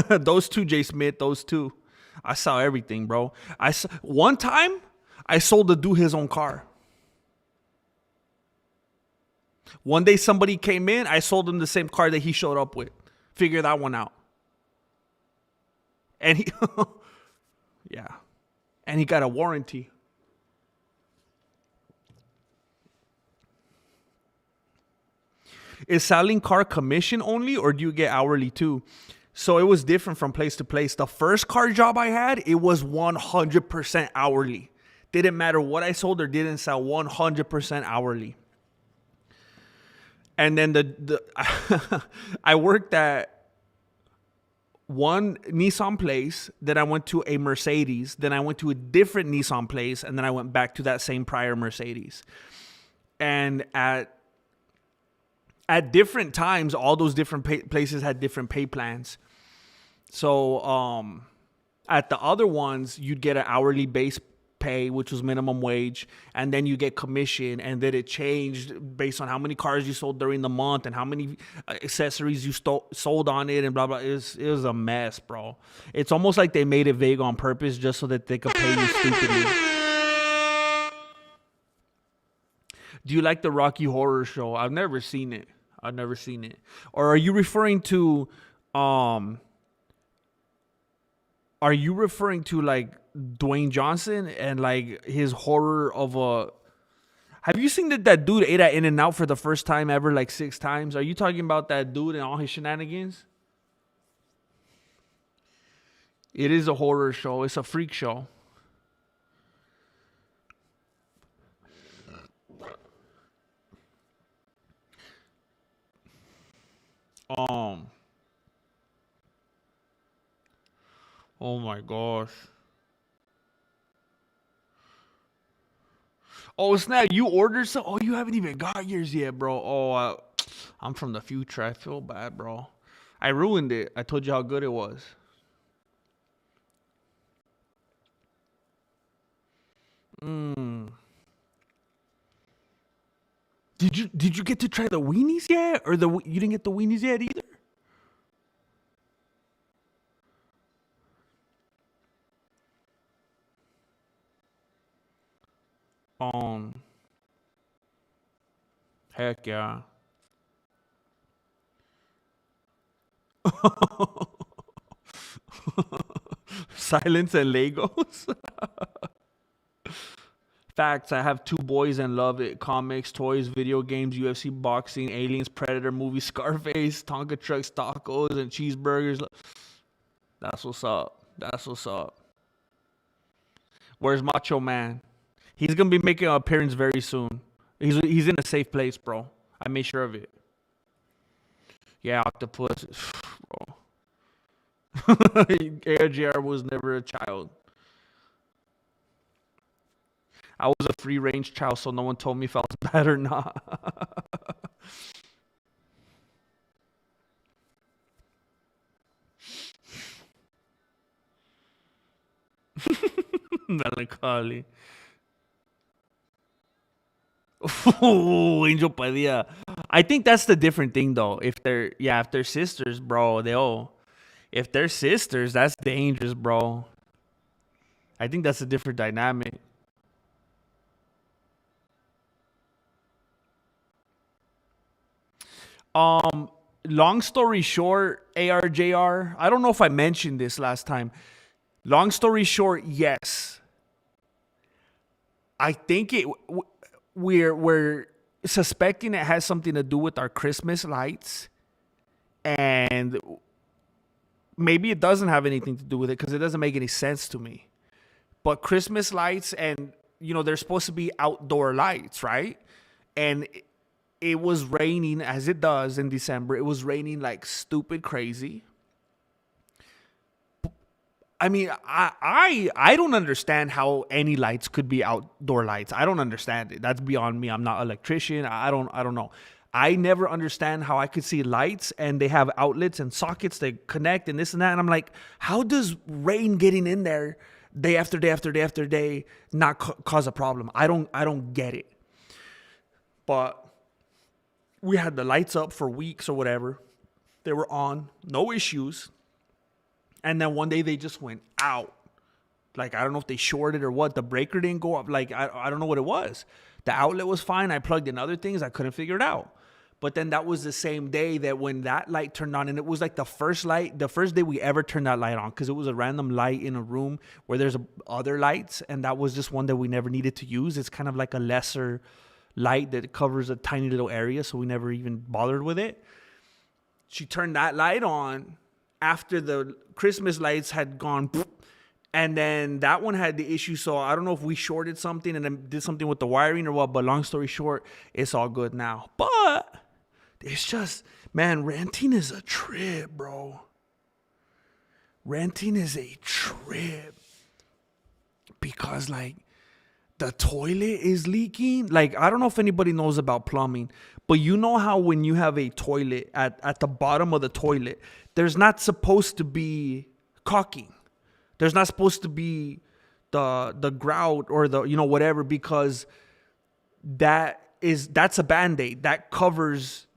Those two, Jay Smith, those two. I saw everything, bro. One time, I sold the dude his own car. One day somebody came in, I sold him the same car that he showed up with. Figure that one out. And he, yeah. And he got a warranty. Is selling car commission only, or do you get hourly too? So it was different from place to place. The first car job I had, it was 100% hourly. Didn't matter what I sold or didn't sell, 100% hourly. And then I worked at one Nissan place, then I went to a Mercedes, then I went to a different Nissan place, and then I went back to that same prior Mercedes. And at different times, all those different places had different pay plans. So at the other ones, you'd get an hourly base pay, which was minimum wage, and then you get commission, and then it changed based on how many cars you sold during the month and how many accessories you sold on it and blah, blah. It was a mess, bro. It's almost like they made it vague on purpose just so that they could pay you stupidly. Do you like the Rocky Horror Show? I've never seen it. Or are you referring to like Dwayne Johnson and like his horror of a... Have you seen that dude ate at In-N-Out for the first time ever like 6 times? Are you talking about that dude and all his shenanigans? It is a horror show. It's a freak show. Oh my gosh. Oh snap! You ordered some? Oh, you haven't even got yours yet, bro. Oh, I'm from the future. I feel bad, bro. I ruined it. I told you how good it was. Did you get to try the weenies yet, or you didn't get the weenies yet either? Heck yeah. Silence and Legos. Facts. I have 2 boys and love it. Comics, toys, video games, UFC, boxing, aliens, Predator, movie, Scarface, Tonka trucks, tacos, and cheeseburgers. That's what's up. Where's Macho Man? He's gonna be making an appearance very soon. He's in a safe place, bro. I made sure of it. Yeah, Octopus. Bro. ARGR was never a child. I was a free range child, so no one told me if I was bad or not. Melancholy. Ooh, Angel Padilla. I think that's the different thing though. If they're sisters, bro, if they're sisters, that's dangerous, bro. I think that's a different dynamic. Um, Long story short, ARJR. I don't know if I mentioned this last time. Long story short, yes. I think we're suspecting it has something to do with our Christmas lights, and maybe it doesn't have anything to do with it because it doesn't make any sense to me. But Christmas lights, and they're supposed to be outdoor lights, right? And it was raining as it does in December. It was raining like stupid crazy. I mean, I don't understand how any lights could be outdoor lights. I don't understand it. That's beyond me. I'm not an electrician. I don't know. I never understand how I could see lights and they have outlets and sockets that connect and this and that. And I'm like, how does rain getting in there day after day after day after day not cause a problem? I don't get it. But we had the lights up for weeks or whatever. They were on, no issues. And then one day they just went out. Like, I don't know if they shorted or what. The breaker didn't go up. Like, I don't know what it was. The outlet was fine. I plugged in other things. I couldn't figure it out. But then that was the same day that when that light turned on, and it was like the first day we ever turned that light on, because it was a random light in a room where there's other lights, and that was just one that we never needed to use. It's kind of like a lesser light that covers a tiny little area, so we never even bothered with it. She turned that light on after the Christmas lights had gone, and then that one had the issue. So I don't know if we shorted something and then did something with the wiring or what, but long story short, it's all good now. But it's just, man, renting is a trip, bro. Renting is a trip because, like, the toilet is leaking. Like, I don't know if anybody knows about plumbing, but you know how when you have a toilet at the bottom of the toilet, there's not supposed to be caulking. There's not supposed to be the grout or the whatever, because that's a band-aid that covers.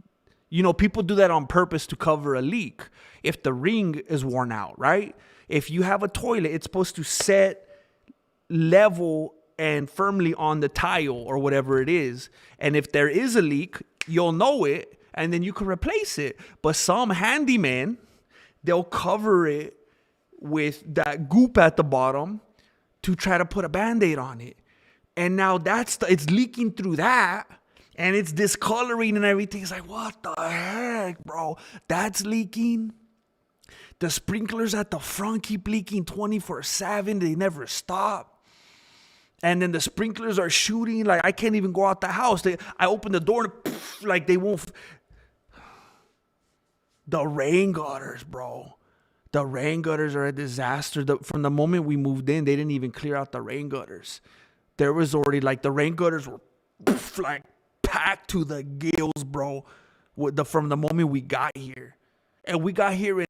People do that on purpose to cover a leak. If the ring is worn out, right? If you have a toilet, it's supposed to set level and firmly on the tile or whatever it is. And if there is a leak, you'll know it, and then you can replace it. But some handyman, they'll cover it with that goop at the bottom to try to put a band-aid on it. And now it's leaking through that, and it's discoloring and everything. It's like, what the heck, bro? That's leaking. The sprinklers at the front keep leaking 24/7. They never stop. And then the sprinklers are shooting. Like, I can't even go out the house. I open the door and like they won't. The rain gutters, bro. The rain gutters are a disaster. From the moment we moved in, they didn't even clear out the rain gutters. There was already, like, the rain gutters were like packed to the gills, bro. From the moment we got here. And we got here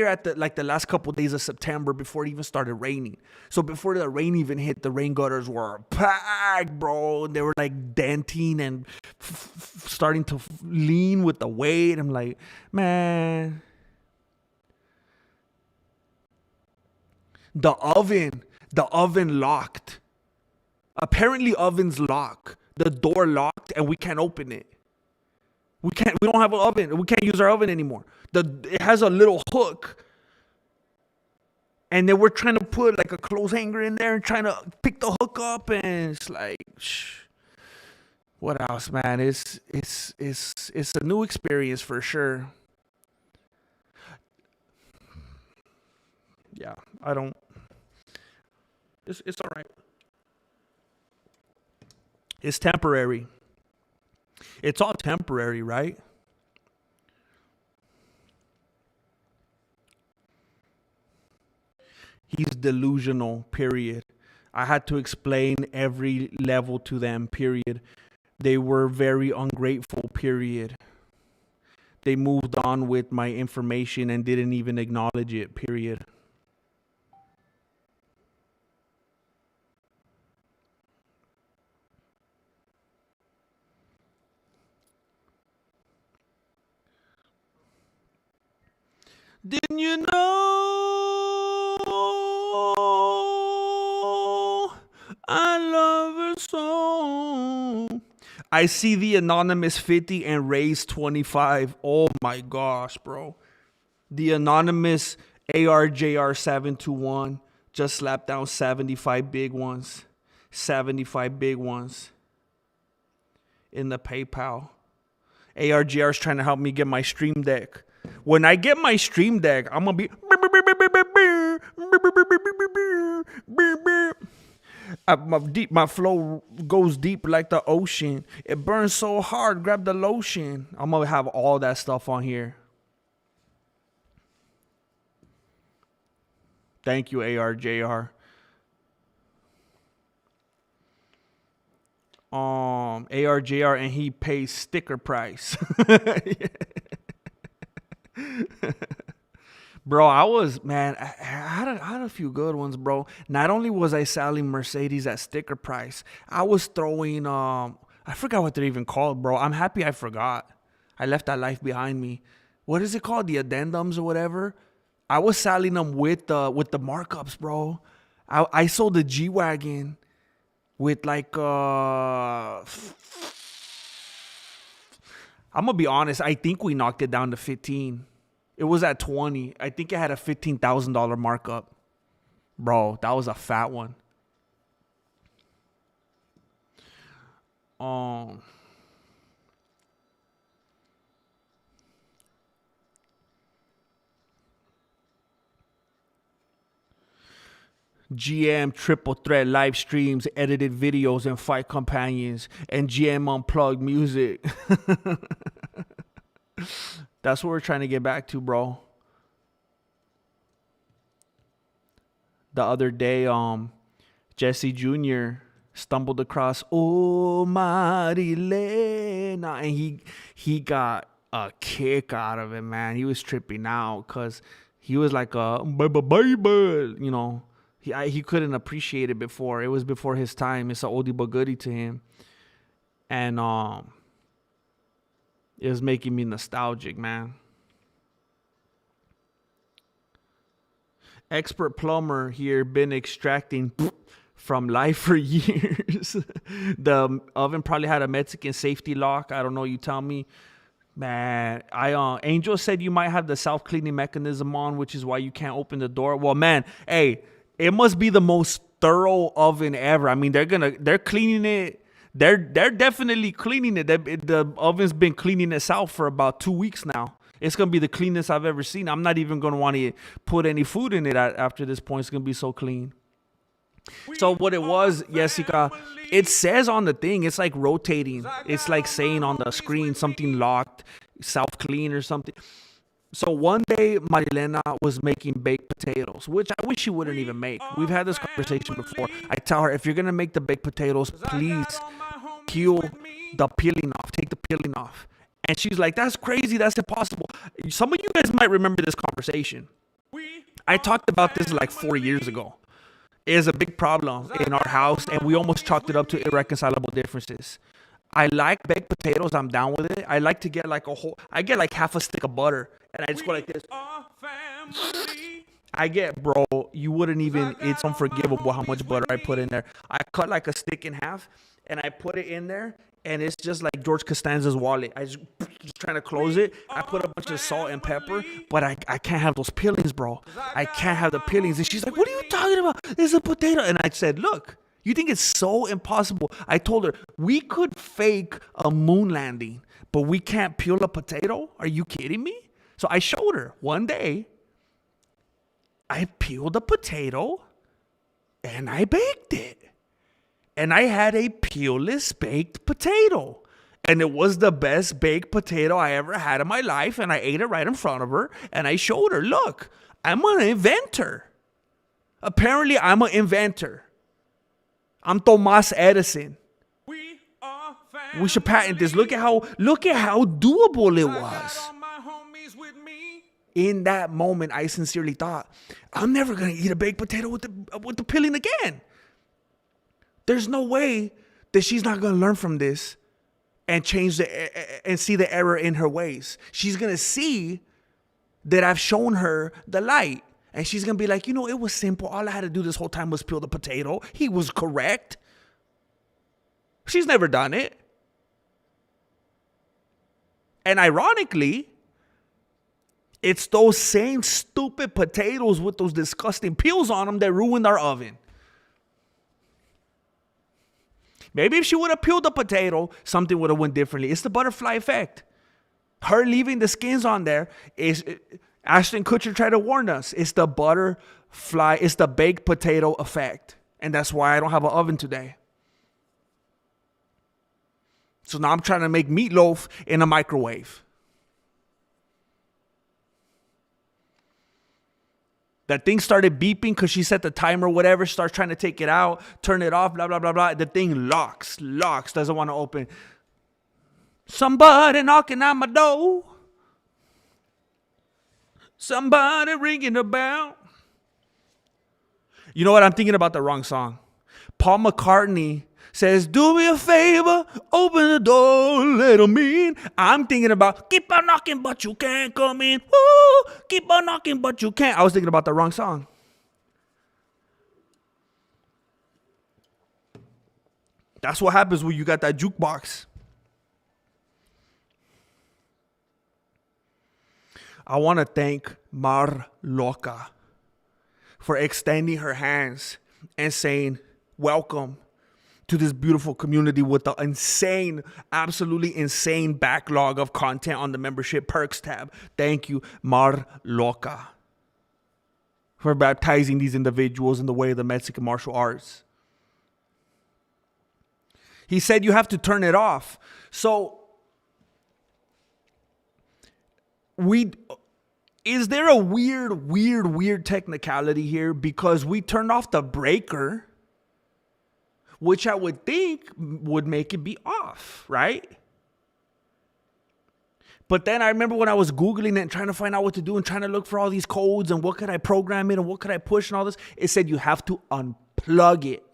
at the last couple of days of September before it even started raining. So before the rain even hit, the rain gutters were packed, bro. They were like denting and starting to lean with the weight. I'm like, man. The oven locked. Apparently ovens lock. The door locked and we can't open it. We don't have an oven. We can't use our oven anymore. It has a little hook. And then we're trying to put like a clothes hanger in there and trying to pick the hook up, and it's like, what else, man? It's a new experience for sure. Yeah, it's all right. It's temporary. It's all temporary, right? He's delusional, period. I had to explain every level to them, period. They were very ungrateful, period. They moved on with my information and didn't even acknowledge it, period. Didn't you know I love her so? I see the anonymous 50 and Ray's 25. Oh my gosh, bro. The anonymous ARJR 721 just slapped down 75 big ones. 75 big ones in the PayPal. ARGR is trying to help me get my Stream Deck. When I get my Stream Deck, I'm going to be... My flow goes deep like the ocean. It burns so hard, grab the lotion. I'm going to have all that stuff on here. Thank you, ARJR. ARJR, and he pays sticker price. Bro, I had a few good ones, bro. Not only was I selling Mercedes at sticker price, I was throwing, I forgot what they're even called, bro. I'm happy I forgot. I left that life behind me. What is it called? The addendums or whatever? I was selling them with the markups, bro. I sold the G-Wagon with like, I'm going to be honest. I think we knocked it down to 15. It was at 20. I think it had a $15,000 markup. Bro, that was a fat one. GM Triple Threat live streams, edited videos, and fight companions, and GM Unplugged music. That's what we're trying to get back to, bro. The other day, Jesse Jr. stumbled across Oh Marilena, and he got a kick out of it, man. He was tripping out because he was like a baby, you know. He couldn't appreciate it before. It was before his time. It's an oldie but goodie to him. And it was making me nostalgic, man. Expert plumber here, been extracting from life for years. The oven probably had a Mexican safety lock. I don't know. You tell me. Man, Angel said you might have the self-cleaning mechanism on, which is why you can't open the door. Well, man, hey, it must be the most thorough oven ever. I mean, they're cleaning it. They're definitely cleaning it. The oven's been cleaning itself for about 2 weeks now. It's going to be the cleanest I've ever seen. I'm not even going to want to put any food in it after this point. It's going to be so clean. So what it was, Jessica, it says on the thing, it's like rotating. It's like saying on the screen something locked, self-clean or something. So one day, Marilena was making baked potatoes, which I wish she wouldn't even make. We've had this conversation before. I tell her, if you're going to make the baked potatoes, please peel the peeling off. Take the peeling off. And she's like, that's crazy. That's impossible. Some of you guys might remember this conversation. I talked about this like 4 years ago. It is a big problem in our house, and we almost chalked it up to irreconcilable differences. I like baked potatoes. I'm down with it. I like to get like I get like half a stick of butter, and I just go like this. Bro, you wouldn't even, it's unforgivable how much butter I put in there. I cut like a stick in half, and I put it in there, and it's just like George Costanza's wallet. I just trying to close it. I put a bunch of salt and pepper, but I can't have those peelings, bro. I can't have the peelings. And she's like, what are you talking about? It's a potato. And I said, look, you think it's so impossible? I told her, we could fake a moon landing, but we can't peel a potato? Are you kidding me? So I showed her one day. I peeled a potato and I baked it. And I had a peelless baked potato. And it was the best baked potato I ever had in my life. And I ate it right in front of her. And I showed her, look, I'm an inventor. Apparently, I'm an inventor. I'm Thomas Edison. We should patent this. Look at how doable it was. In that moment, I sincerely thought, I'm never going to eat a baked potato with the peeling again. There's no way that she's not going to learn from this and change and see the error in her ways. She's going to see that I've shown her the light. And she's going to be like, you know, it was simple. All I had to do this whole time was peel the potato. He was correct. She's never done it. And ironically, it's those same stupid potatoes with those disgusting peels on them that ruined our oven. Maybe if she would have peeled the potato, something would have went differently. It's the butterfly effect. Her leaving the skins on there is... Ashton Kutcher tried to warn us. It's the butterfly, it's the baked potato effect. And that's why I don't have an oven today. So now I'm trying to make meatloaf in a microwave. That thing started beeping because she set the timer, whatever, starts trying to take it out, turn it off, blah, blah, blah, blah. The thing locks, doesn't want to open. Somebody knocking on my door. Somebody ringing the bell. You know what? I'm thinking about the wrong song. Paul McCartney says, do me a favor, open the door, let 'em in. I'm thinking about, keep on knocking, but you can't come in. Woo, keep on knocking, but you can't. I was thinking about the wrong song. That's what happens when you got that jukebox. I want to thank Mar Loca for extending her hands and saying, welcome to this beautiful community with the insane, absolutely insane backlog of content on the membership perks tab. Thank you, Mar Loca, for baptizing these individuals in the way of the Mexican martial arts. He said you have to turn it off. So, is there a weird technicality here? Because we turned off the breaker, which I would think would make it be off, right? But then I remember when I was Googling it and trying to find out what to do and trying to look for all these codes and what could I program it and what could I push and all this, it said you have to unplug it.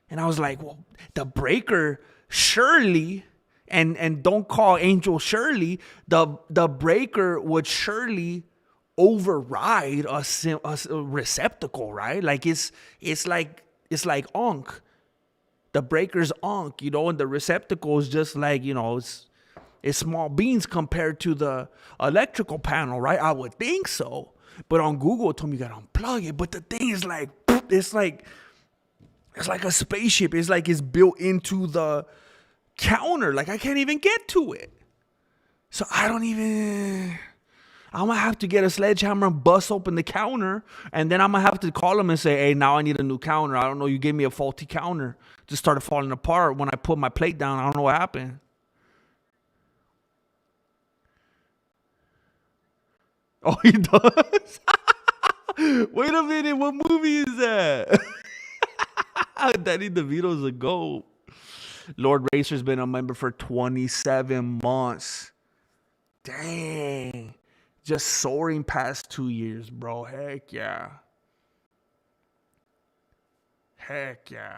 And I was like, well, the breaker surely... And don't call Angel Shirley. The breaker would surely override a receptacle, right? Like it's like onk. The breaker's onk, you know, and the receptacle is just like, you know, it's small beans compared to the electrical panel, right? I would think so. But on Google, it told me you gotta unplug it. But the thing is like, it's like a spaceship. It's like it's built into the counter. Like I can't even get to it. So I'm gonna have to get a sledgehammer and bust open the counter, and then I'm gonna have to call them and say, hey, now I need a new counter. I don't know, you gave me a faulty counter. Just started falling apart when I put my plate down. I don't know what happened. Oh, he does? Wait a minute, what movie is that? Danny DeVito's a GOAT. Lord Racer's been a member for 27 months. Dang. Just soaring past 2 years, bro. Heck yeah. Heck yeah.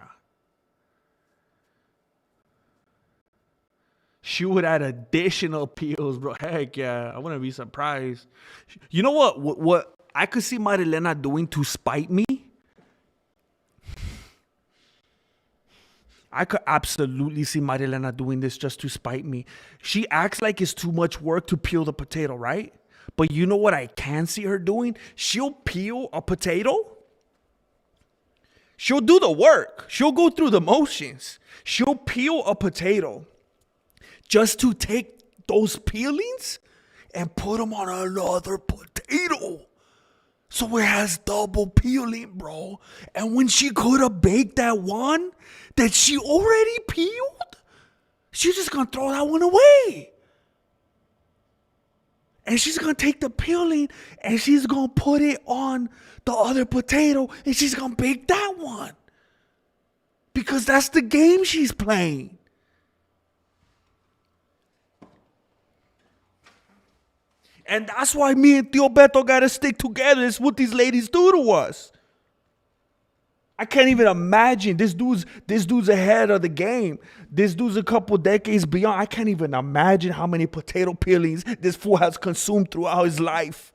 She would add additional peels, bro. Heck yeah. I wouldn't be surprised. You know what I could see Marilena doing to spite me? I could absolutely see Marilena doing this just to spite me. She acts like it's too much work to peel the potato, right? But you know what I can see her doing? She'll peel a potato. She'll do the work. She'll go through the motions. She'll peel a potato just to take those peelings and put them on another potato. So it has double peeling, bro. And when she could have baked that one that she already peeled, she's just going to throw that one away. And she's going to take the peeling and she's going to put it on the other potato and she's going to bake that one. Because that's the game she's playing. And that's why me and Tio Beto got to stick together. It's what these ladies do to us. I can't even imagine. This dude's ahead of the game. This dude's a couple decades beyond. I can't even imagine how many potato peelings this fool has consumed throughout his life.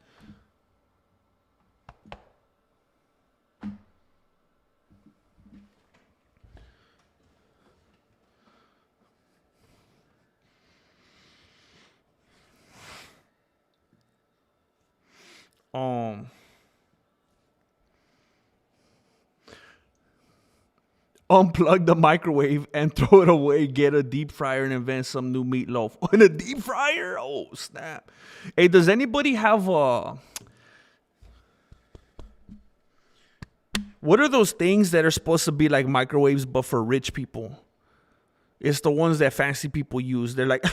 Um, unplug the microwave and throw it away. Get a deep fryer and invent some new meatloaf in a deep fryer. Oh snap! Hey, does anybody have a? What are those things that are supposed to be like microwaves but for rich people? It's the ones that fancy people use. They're like,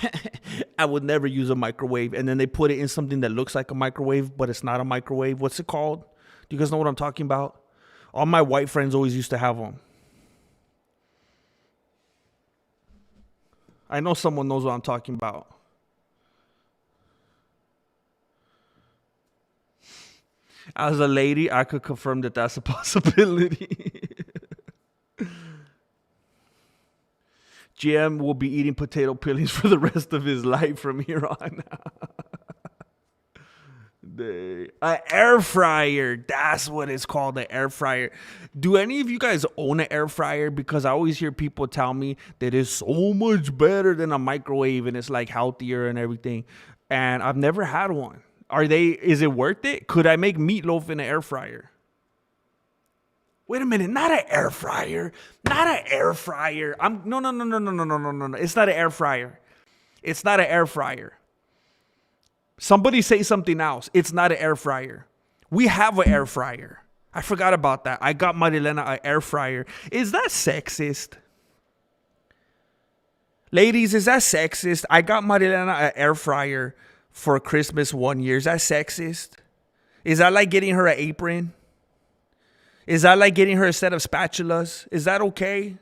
I would never use a microwave. And then they put it in something that looks like a microwave, but it's not a microwave. What's it called? Do you guys know what I'm talking about? All my white friends always used to have them. I know someone knows what I'm talking about. As a lady, I could confirm that that's a possibility. GM will be eating potato peelings for the rest of his life from here on. An air fryer. That's what it's called, an air fryer. Do any of you guys own an air fryer? Because I always hear people tell me that it's so much better than a microwave and it's like healthier and everything. And I've never had one. Is it worth it? Could I make meatloaf in an air fryer? Wait a minute, not an air fryer. Not an air fryer. No. It's not an air fryer. It's not an air fryer. Somebody say something else. It's not an air fryer. We have an air fryer. I forgot about that. I got Marilena an air fryer. Is that sexist? Ladies, is that sexist? I got Marilena an air fryer for Christmas one year. Is that sexist? Is that like getting her an apron? Is that like getting her a set of spatulas? Is that okay?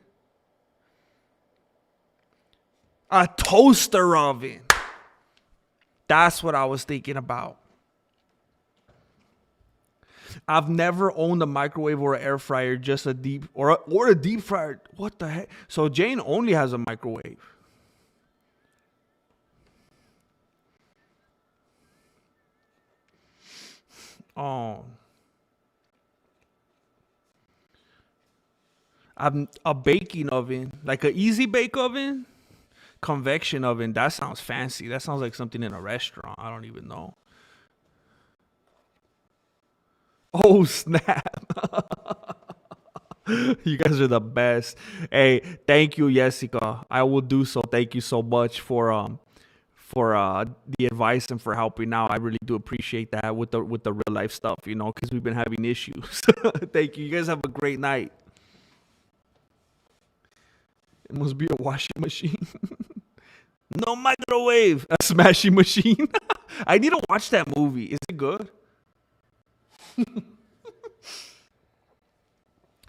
A toaster oven. That's what I was thinking about. I've never owned a microwave or an air fryer, just a deep or a deep fryer. What the heck? So Jane only has a microwave. Oh. I'm a baking oven, like an easy bake oven. Convection oven, that sounds fancy. That sounds like something in a restaurant. I don't even know. Oh, snap. You guys are the best. Hey, thank you, Jessica. I will do so. Thank you so much for the advice and for helping out. I really do appreciate that with the real life stuff, because we've been having issues. Thank you. You guys have a great night. It must be a washing machine. No microwave. A smashing machine. I need to watch that movie. Is it good?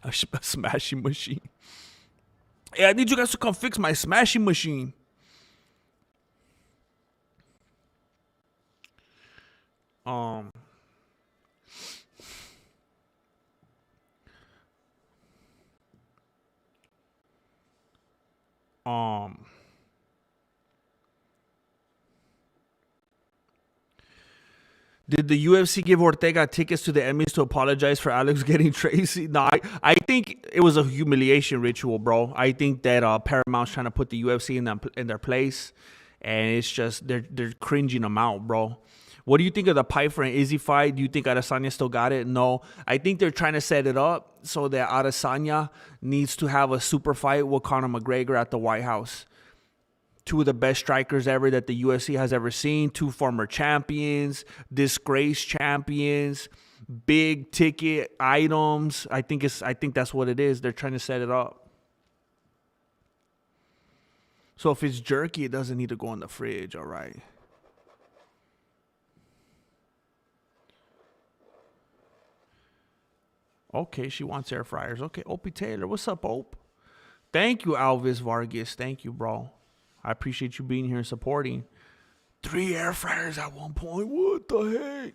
A smashing machine. Hey, I need you guys to come fix my smashing machine. Um. Did the UFC give Ortega tickets to the Emmys to apologize for Alex getting Tracy? No, I think it was a humiliation ritual, bro. I think that Paramount's trying to put the UFC in their place, and it's just they're cringing them out, bro. What do you think of the Piper and Izzy fight? Do you think Adesanya still got it? No. I think they're trying to set it up so that Adesanya needs to have a super fight with Conor McGregor at the White House. Two of the best strikers ever that the UFC has ever seen. Two former champions, disgraced champions, big ticket items. I think that's what it is. They're trying to set it up. So if it's jerky, it doesn't need to go in the fridge, all right? Okay, she wants air fryers. Okay, Opie Taylor. What's up, Ope? Thank you, Alvis Vargas. Thank you, bro. I appreciate you being here and supporting. 3 air fryers at one point. What the heck?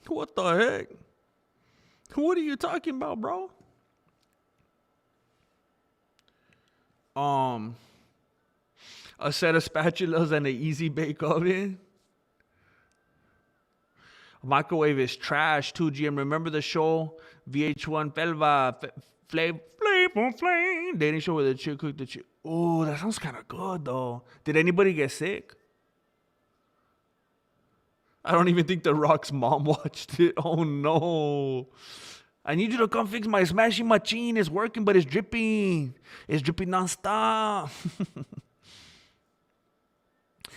What the heck? What are you talking about, bro? A set of spatulas and an easy bake oven. Microwave is trash too, GM. Remember the show VH1 Felva Flame dating show where the chick cooked the chick. Oh, that sounds kind of good though. Did anybody get sick? I don't even think The Rock's mom watched it. Oh no. I need you to come fix my smashing machine. It's working, but it's dripping. It's dripping nonstop.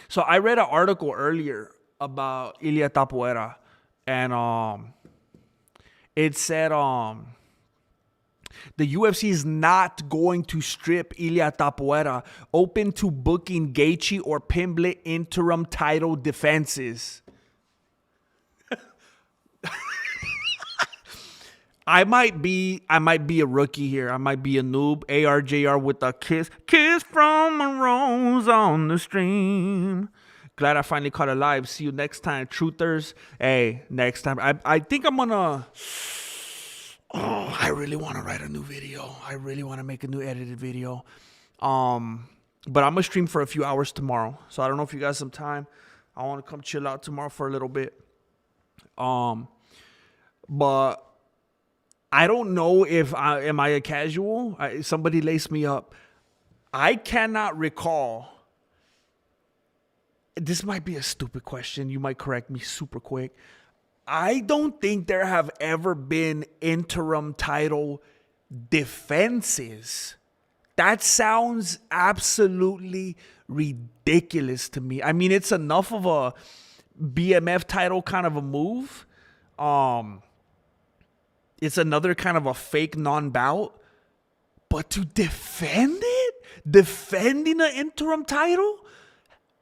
So I read an article earlier about Ilia Topuria, and it said the UFC is not going to strip Ilia Topuria, open to booking Gaethje or Pimblett interim title defenses. I might be a rookie here. I might be a noob. ARJR with a kiss from a rose on the stream. Glad I finally caught it live. See you next time, truthers. Hey, next time. I think I'm gonna. Oh, I really want to write a new video. I really want to make a new edited video. But I'm gonna stream for a few hours tomorrow. So I don't know if you guys have some time. I want to come chill out tomorrow for a little bit. But I don't know if am I a casual? Somebody laced me up. I cannot recall. This might be a stupid question. You might correct me super quick. I don't think there have ever been interim title defenses. That sounds absolutely ridiculous to me. I mean, it's enough of a BMF title kind of a move. It's another kind of a fake non-bout. But to defend it? Defending an interim title?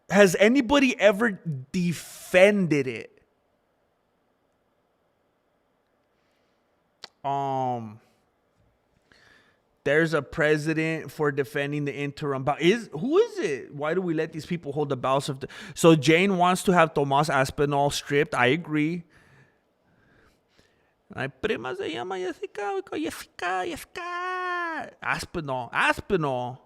Has anybody ever defended it? There's a precedent for defending the interim bout. Who is it? Why do we let these people hold the bouts of So Jane wants to have Tomas Aspinall stripped. I agree. My prima se llama Jessica. Jessica. Aspinall.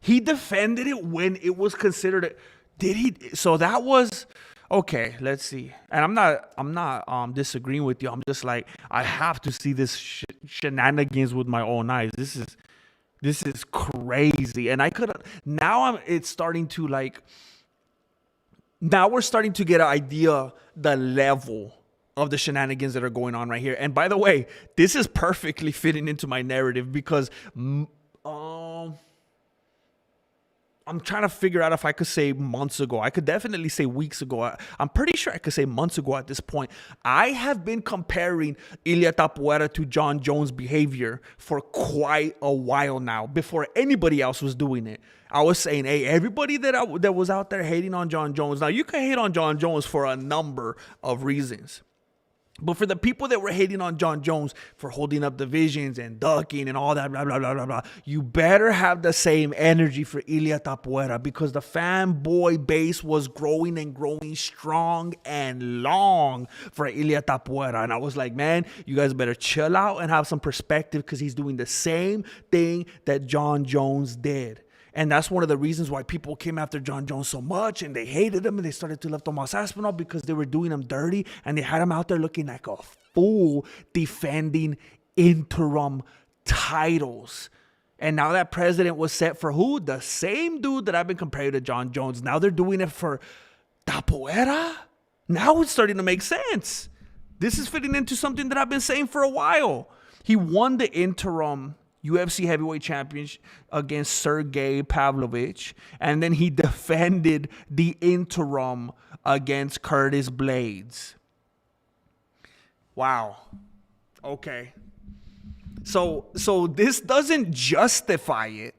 He defended it when it was considered. Did he? So that was okay. Let's see. And I'm not disagreeing with you. I'm just like, I have to see this shenanigans with my own eyes. This is crazy. And I couldn't. Now it's starting to like. Now we're starting to get an idea the level of the shenanigans that are going on right here. And by the way, this is perfectly fitting into my narrative because I'm trying to figure out if I could say months ago. I could definitely say weeks ago. I'm pretty sure I could say months ago at this point. I have been comparing Ilia Topuria to Jon Jones' behavior for quite a while now, before anybody else was doing it. I was saying, hey, everybody that was out there hating on Jon Jones. Now, you can hate on Jon Jones for a number of reasons. But for the people that were hating on Jon Jones for holding up divisions and ducking and all that, blah, blah, blah, blah, blah, you better have the same energy for Ilia Topuria, because the fanboy base was growing and growing strong and long for Ilia Topuria. And I was like, man, you guys better chill out and have some perspective, because he's doing the same thing that Jon Jones did. And that's one of the reasons why people came after Jon Jones so much, and they hated him, and they started to love Tomas Aspinall because they were doing him dirty, and they had him out there looking like a fool defending interim titles. And now that precedent was set for who? The same dude that I've been comparing to Jon Jones. Now they're doing it for Topuria? Now it's starting to make sense. This is fitting into something that I've been saying for a while. He won the interim UFC heavyweight championship against Sergey Pavlovich, and then he defended the interim against Curtis Blades. Wow. Okay. So this doesn't justify it.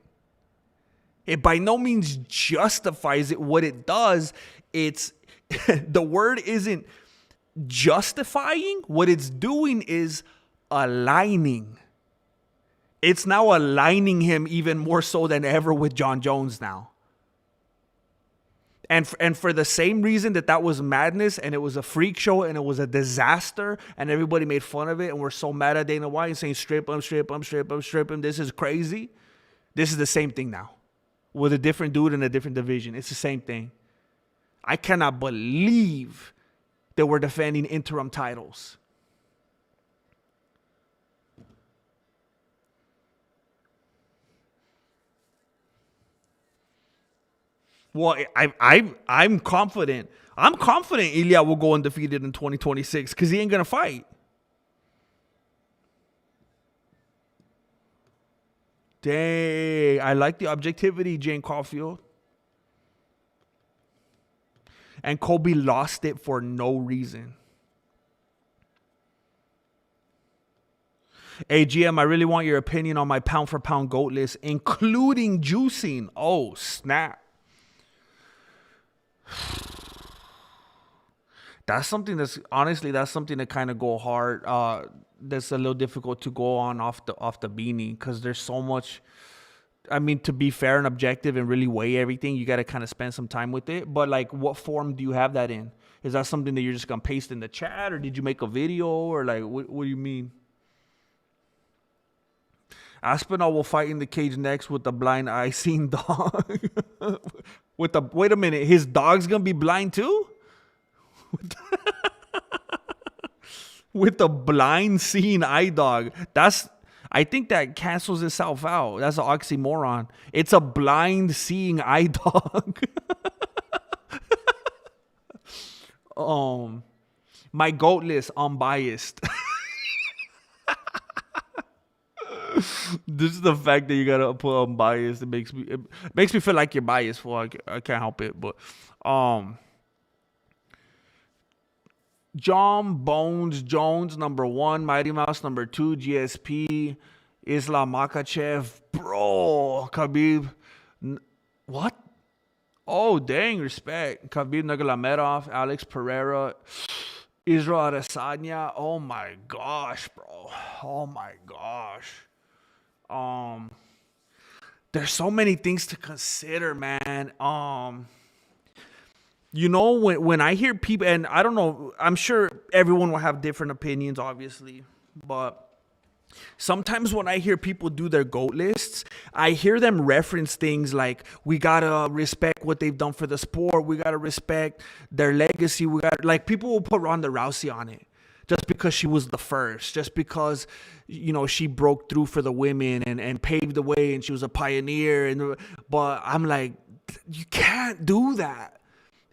It by no means justifies it. What it does, it's the word isn't justifying. What it's doing is aligning. It's now aligning him even more so than ever with Jon Jones now. And for the same reason that was madness, and it was a freak show, and it was a disaster, and everybody made fun of it, and we're so mad at Dana White and saying strip him, this is crazy. This is the same thing now with a different dude in a different division. It's the same thing. I cannot believe that we're defending interim titles. Well, I'm confident. I'm confident Ilia will go undefeated in 2026 because he ain't gonna fight. Dang, I like the objectivity, Jane Caulfield. And Kobe lost it for no reason. Hey, GM, I really want your opinion on my pound for pound GOAT list, including juicing. Oh, snap. That's something that's something that kind of go hard. That's a little difficult to go on off the beanie because there's so much. I mean, to be fair and objective and really weigh everything, you got to kind of spend some time with it. But like, what form do you have that in? Is that something that you're just gonna paste in the chat, or did you make a video, or like, what do you mean? Aspinall will fight in the cage next with the blind eye seeing dog. Wait a minute, his dog's gonna be blind too? With the blind seeing eye dog. I think that cancels itself out. That's an oxymoron. It's a blind seeing eye dog. My GOAT list, unbiased. This is the fact that you gotta put unbiased. It makes me feel like you're biased. For I can't help it, but John Bones Jones, number 1. Mighty Mouse, number 2. GSP. Islam Makhachev. Bro. Khabib. What? Oh, dang. Respect. Khabib Nurmagomedov. Alex Pereira. Israel Adesanya. Oh, my gosh, bro. Oh, my gosh. There's so many things to consider, man. You know, when I hear people, and I don't know, I'm sure everyone will have different opinions, obviously, but sometimes when I hear people do their GOAT lists, I hear them reference things like, we gotta respect what they've done for the sport, we gotta respect their legacy, like, people will put Ronda Rousey on it just because she was the first, just because, you know, she broke through for the women and paved the way and she was a pioneer, but I'm like, you can't do that.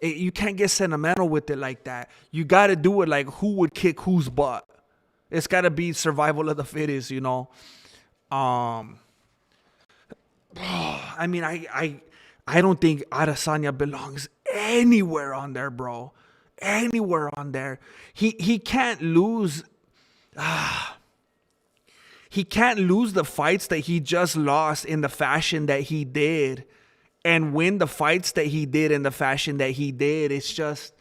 You can't get sentimental with it like that. You got to do it like who would kick whose butt. It's got to be survival of the fittest, you know. I mean, I don't think Adesanya belongs anywhere on there, bro. Anywhere on there. He can't lose. He can't lose the fights that he just lost in the fashion that he did. And win the fights that he did in the fashion that he did. It's just,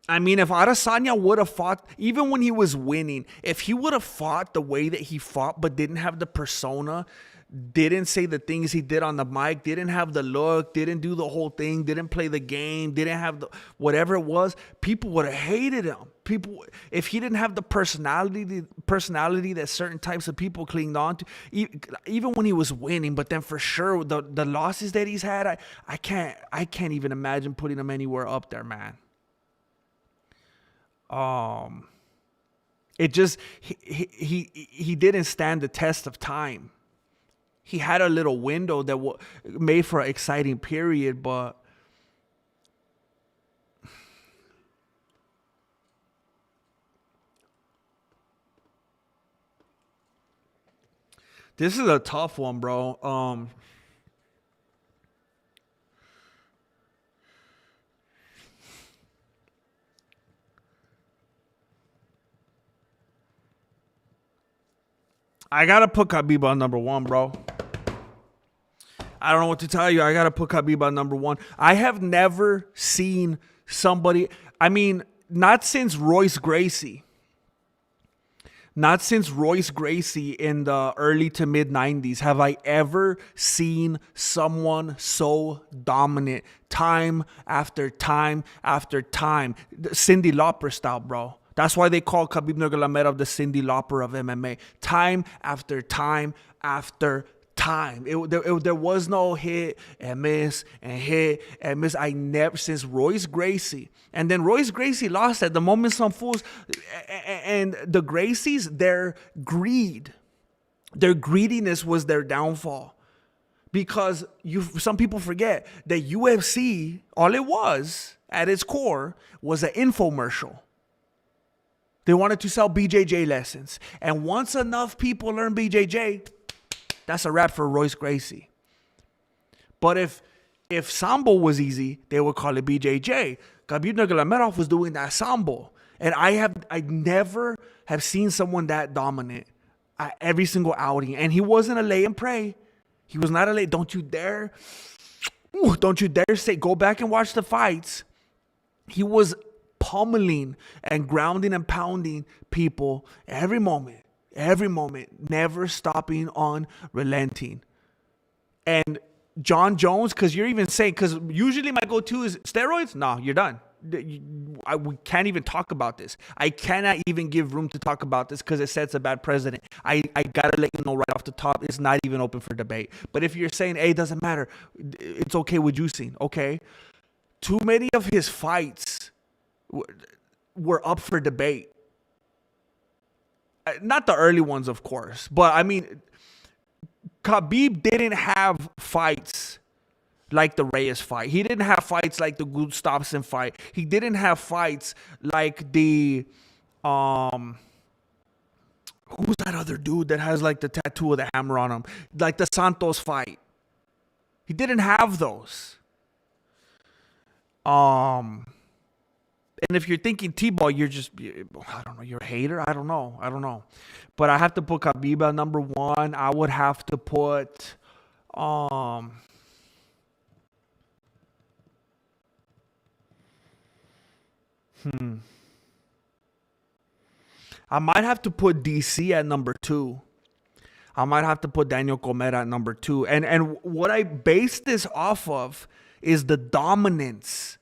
I mean, if Adesanya would have fought, even when he was winning, if he would have fought the way that he fought, but didn't have the persona, didn't say the things he did on the mic, didn't have the look, didn't do the whole thing, didn't play the game, didn't have the whatever it was, people would have hated him. People, if he didn't have the personality that certain types of people clinged on to, even when he was winning, but then for sure the losses that he's had, I can't even imagine putting him anywhere up there, man. It just he didn't stand the test of time. He had a little window that made for an exciting period, but this is a tough one, bro. I gotta put Khabib on number 1, bro. I don't know what to tell you. I gotta put Khabib on number 1. I have never seen somebody. I mean, not since Royce Gracie. Not since Royce Gracie in the early to mid 90s have I ever seen someone so dominant time after time after time. Cyndi Lauper style, bro. That's why they call Khabib Nurmagomedov the Cyndi Lauper of MMA. Time after time after time. There was no hit and miss and hit and miss. I never, since Royce Gracie. And then Royce Gracie lost at the moment some fools. And the Gracies, their greediness was their downfall. Because some people forget that UFC, all it was at its core was an infomercial. They wanted to sell BJJ lessons. And once enough people learn BJJ, that's a wrap for Royce Gracie. But if Sambo was easy, they would call it BJJ. Khabib Nurmagomedov was doing that Sambo. And I never have seen someone that dominant at every single outing. And he wasn't a lay and pray. He was not a lay. Don't you dare say, go back and watch the fights. He was pummeling and grounding and pounding people every moment, never stopping on relenting. And John Jones, because you're even saying, because usually my go-to is steroids. No, you're done. We can't even talk about this. I cannot even give room to talk about this because it sets a bad precedent. I gotta let you know right off the top, it's not even open for debate. But if you're saying, hey, it doesn't matter, it's okay with juicing, okay? Too many of his fights were up for debate. Not the early ones, of course, but I mean, Khabib didn't have fights like the Reyes fight. He didn't have fights like the Gustafsson fight. He didn't have fights like the who's that other dude that has like the tattoo of the hammer on him? Like the Santos fight. He didn't have those. And if you're thinking T-ball, you're just, I don't know, you're a hater? I don't know. But I have to put Khabib at number one. I would have to put I might have to put DC at number two. I might have to put Daniel Cormier at number two. And what I base this off of is the dominance.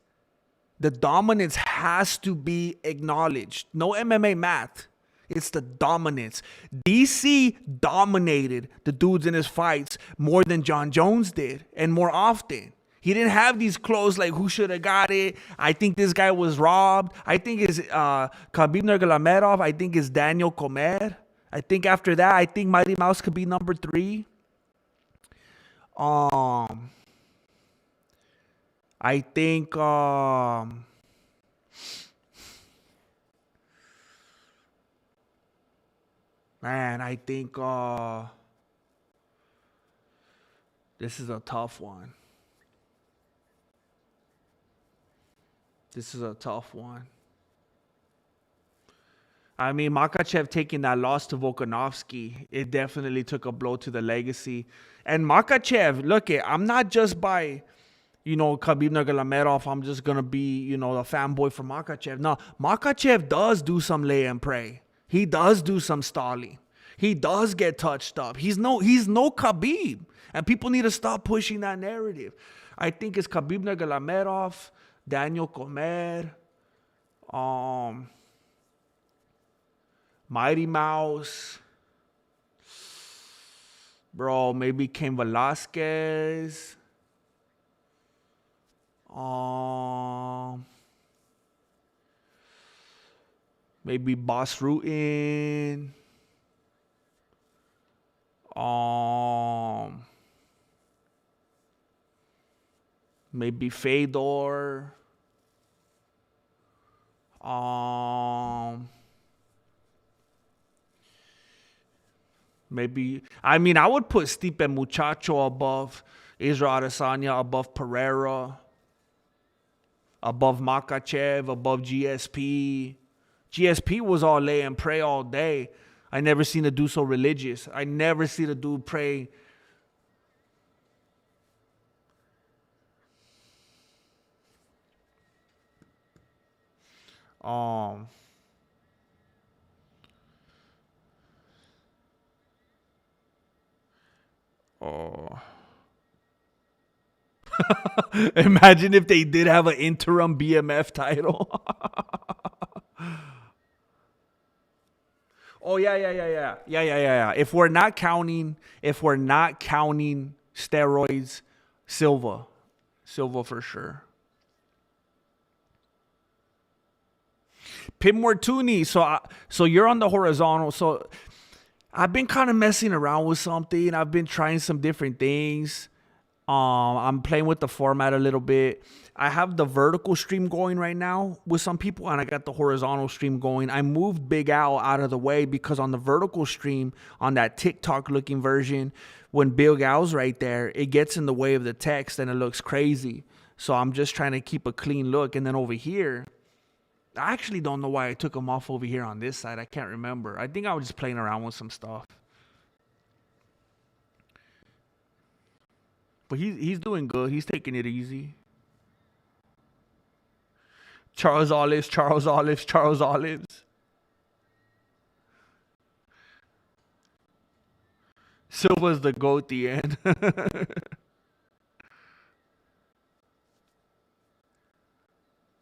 The dominance has to be acknowledged. No MMA math. It's the dominance. DC dominated the dudes in his fights more than John Jones did, and more often. He didn't have these close, like, who should have got it? I think this guy was robbed. I think it's Khabib Nurmagomedov. I think it's Daniel Cormier. I think after that, I think Mighty Mouse could be number three. I think I think this is a tough one. I mean, Makhachev taking that loss to Volkanovski, it definitely took a blow to the legacy. And Makhachev, look, I'm not just by, Khabib Nurmagomedov, I'm just going to be, the fanboy for Makhachev. No, Makhachev does do some lay and pray. He does do some stalling. He does get touched up. He's no Khabib. And people need to stop pushing that narrative. I think it's Khabib Nurmagomedov, Daniel Cormier, Mighty Mouse, bro, maybe Cain Velasquez, maybe Boss Rutin, maybe Fedor, maybe, I mean, I would put Stipe Muchacho above Israel Adesanya, above Pereira, above Makhachev, above GSP. GSP was all lay and pray all day. I never seen a dude so religious. I never seen a dude pray. Imagine if they did have an interim BMF title. Oh yeah. If we're not counting steroids, Silva for sure. Pim Mortuni. So you're on the horizontal. So I've been kind of messing around with something. I've been trying some different things. I'm playing with the format a little bit. I have the vertical stream going right now with some people, and I got the horizontal stream going. I moved Big Al out of the way because on the vertical stream, on that TikTok looking version, when Big Al's right there, it gets in the way of the text and it looks crazy. So I'm just trying to keep a clean look. And then over here, I actually don't know why I took him off over here on this side. I can't remember. I think I was just playing around with some stuff. But he's doing good. He's taking it easy. Charles Olives, Charles Olives, Charles Olives. Silva's the GOAT at the end.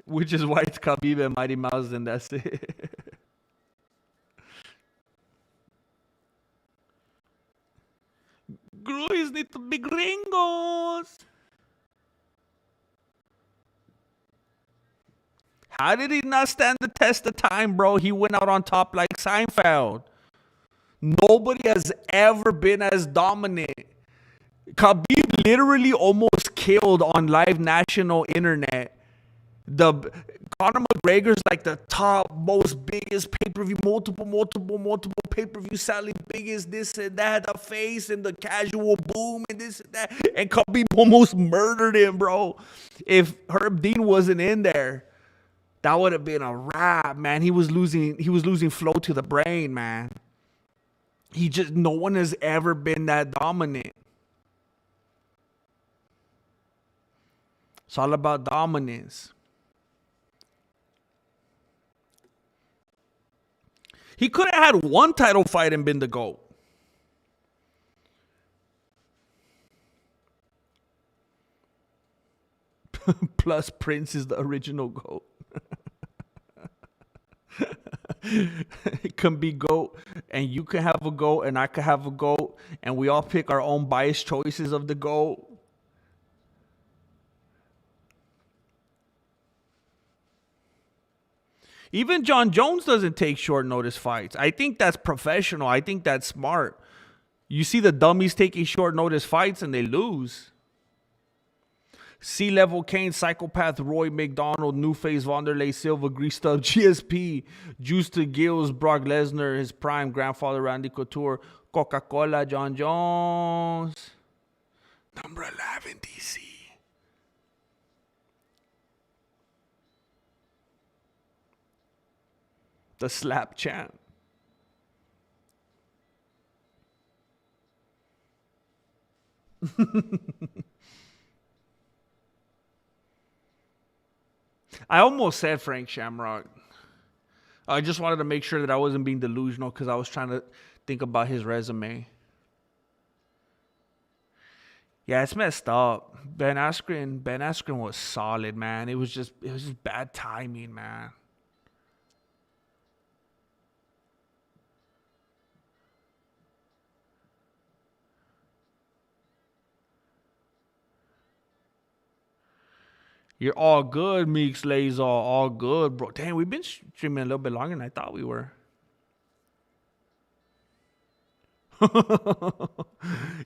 Which is why it's Khabib and Mighty Mouse, and that's it. Groys need to be gringos. How did he not stand the test of time, bro? He went out on top like Seinfeld. Nobody has ever been as dominant. Khabib literally almost killed on live national internet. The Conor McGregor's like the top, most biggest pay-per-view, multiple pay-per-view selling, biggest this and that, the face and the casual boom and this and that. And Khabib almost murdered him, bro. If Herb Dean wasn't in there, that would have been a wrap, man. He was losing flow to the brain, man. No one has ever been that dominant. It's all about dominance. He could have had one title fight and been the GOAT. Plus Prince is the original GOAT. It can be GOAT, and you can have a GOAT, and I can have a GOAT, and we all pick our own biased choices of the GOAT. Even John Jones doesn't take short notice fights. I think that's professional. I think that's smart. You see the dummies taking short notice fights and they lose. C-Level Kane, Psychopath, Roy McDonald, New Face, Wanderlei Silva, Greased Up, GSP, Juice to Gills, Brock Lesnar, his prime grandfather, Randy Couture, Coca-Cola, John Jones. Number 11, DC. The slap champ. I almost said Frank Shamrock. I just wanted to make sure that I wasn't being delusional because I was trying to think about his resume. Yeah, it's messed up. Ben Askren was solid, man. It was just bad timing, man. You're all good, Meeks Lays all good, bro. Damn, we've been streaming a little bit longer than I thought we were.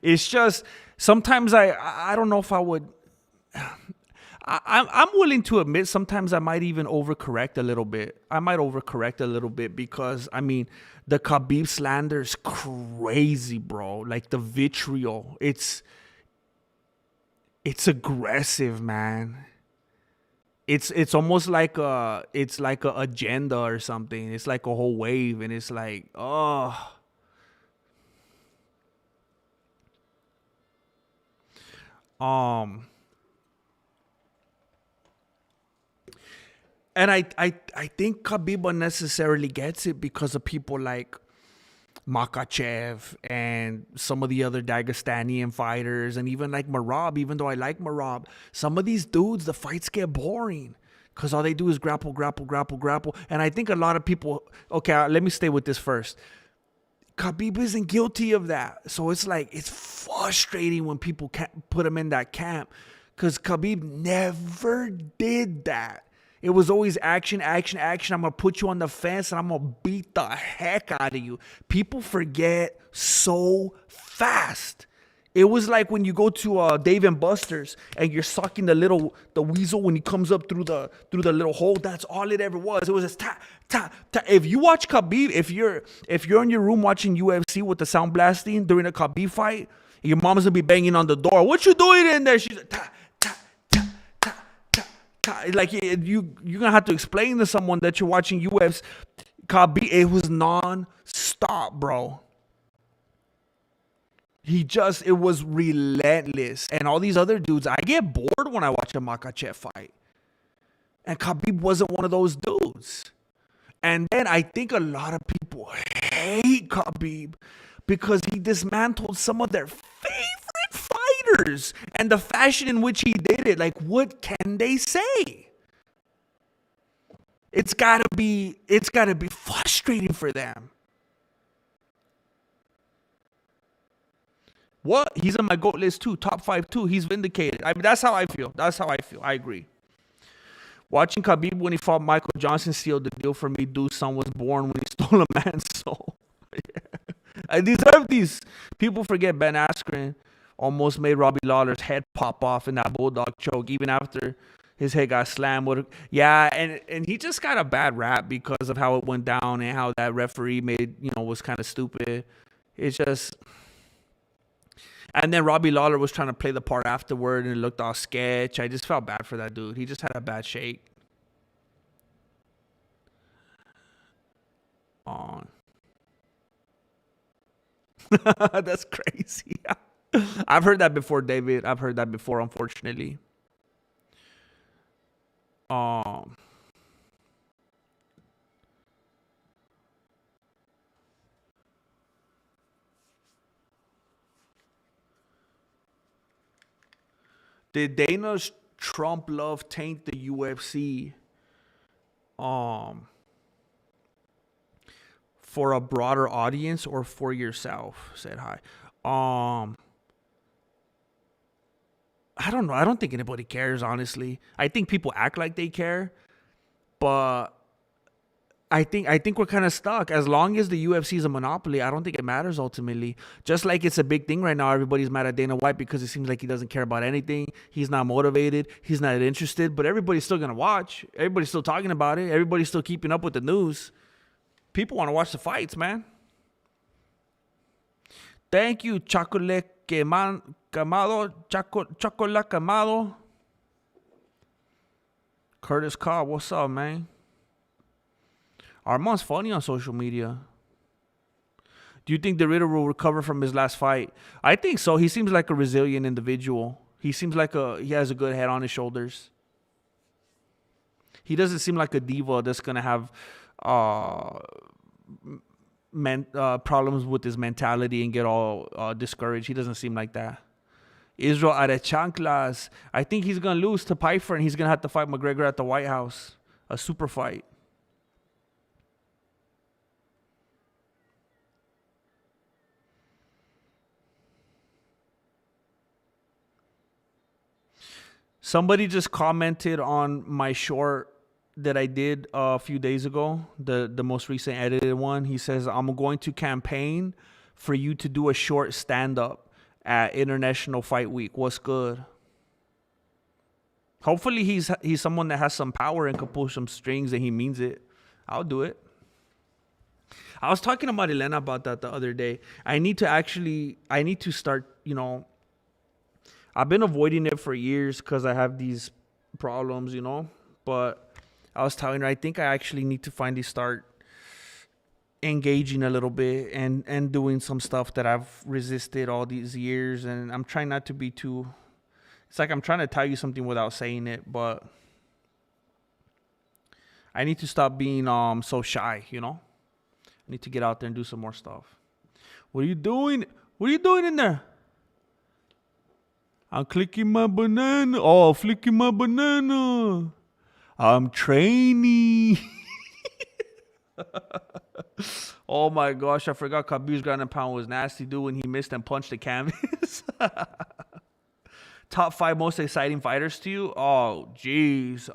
It's just sometimes I don't know if I would. I'm willing to admit sometimes I might even overcorrect a little bit. I might overcorrect a little bit because I mean the Khabib slander is crazy, bro. Like the vitriol, it's aggressive, man. It's almost like a agenda or something. It's like a whole wave, and it's like, oh. And I think Khabib unnecessarily gets it because of people like Makachev and some of the other Dagestanian fighters, and even like Marab. Even though I like Marab, some of these dudes, the fights get boring because all they do is grapple. And I think a lot of people. Okay, let me stay with this first. Khabib isn't guilty of that, so it's like it's frustrating when people can't put him in that camp because Khabib never did that. It was always action. I'm going to put you on the fence and I'm going to beat the heck out of you. People forget so fast. It was like when you go to Dave and Buster's and you're sucking the weasel when he comes up through the little hole. That's all it ever was. It was just ta ta ta. If you watch Khabib, if you're in your room watching UFC with the sound blasting during a Khabib fight, your mom's gonna be banging on the door. What you doing in there? She's like ta ta ta ta ta ta. Like you're gonna have to explain to someone that you're watching UFC. Khabib, it was non-stop, bro. It was relentless. And all these other dudes, I get bored when I watch a Makachev fight. And Khabib wasn't one of those dudes. And then I think a lot of people hate Khabib because he dismantled some of their favorite fighters. And the fashion in which he did it, like, what can they say? It's gotta be frustrating for them. What? He's on my GOAT list too. Top 5 too. He's vindicated. I mean, that's how I feel. I agree. Watching Khabib when he fought Michael Johnson sealed the deal for me. Dude's son was born when he stole a man's soul. Yeah. I deserve these. People forget Ben Askren almost made Robbie Lawler's head pop off in that bulldog choke, even after his head got slammed. Yeah, and he just got a bad rap because of how it went down and how that referee was kind of stupid. It's just... And then Robbie Lawler was trying to play the part afterward and it looked all sketch. I just felt bad for that dude. He just had a bad shake. On. That's crazy. I've heard that before, David. I've heard that before, unfortunately. Did Dana's Trump love taint the UFC for a broader audience or for yourself? Said hi. I don't know. I don't think anybody cares, honestly. I think people act like they care, but I think we're kind of stuck. As long as the UFC is a monopoly, I don't think it matters ultimately. Just like it's a big thing right now, everybody's mad at Dana White because it seems like he doesn't care about anything. He's not motivated. He's not interested. But everybody's still going to watch. Everybody's still talking about it. Everybody's still keeping up with the news. People want to watch the fights, man. Thank you, Chocolate Camado. Chocolate Camado. Curtis Cobb, what's up, man? Armand's funny on social media. Do you think the Ritter will recover from his last fight? I think so. He seems like a resilient individual. He seems like he has a good head on his shoulders. He doesn't seem like a diva that's gonna have problems with his mentality and get all discouraged. He doesn't seem like that. Israel Arechanclas. I think he's gonna lose to Pfeiffer and he's gonna have to fight McGregor at the White House. A super fight. Somebody just commented on my short that I did a few days ago, the most recent edited one. He says, I'm going to campaign for you to do a short stand-up at International Fight Week. What's good? Hopefully he's someone that has some power and can pull some strings and he means it. I'll do it. I was talking to Marilena about that the other day. I need to start, I've been avoiding it for years because I have these problems, But I was telling her, I think I actually need to finally start engaging a little bit and doing some stuff that I've resisted all these years. And I'm trying not to be too... It's like I'm trying to tell you something without saying it, but I need to stop being so shy, I need to get out there and do some more stuff. What are you doing? What are you doing in there? I'm clicking my banana. Oh, flicking my banana. I'm training. Oh my gosh, I forgot Khabib's ground and pound was nasty, dude, when he missed and punched the canvas. Top 5 most exciting fighters to you? Oh, jeez.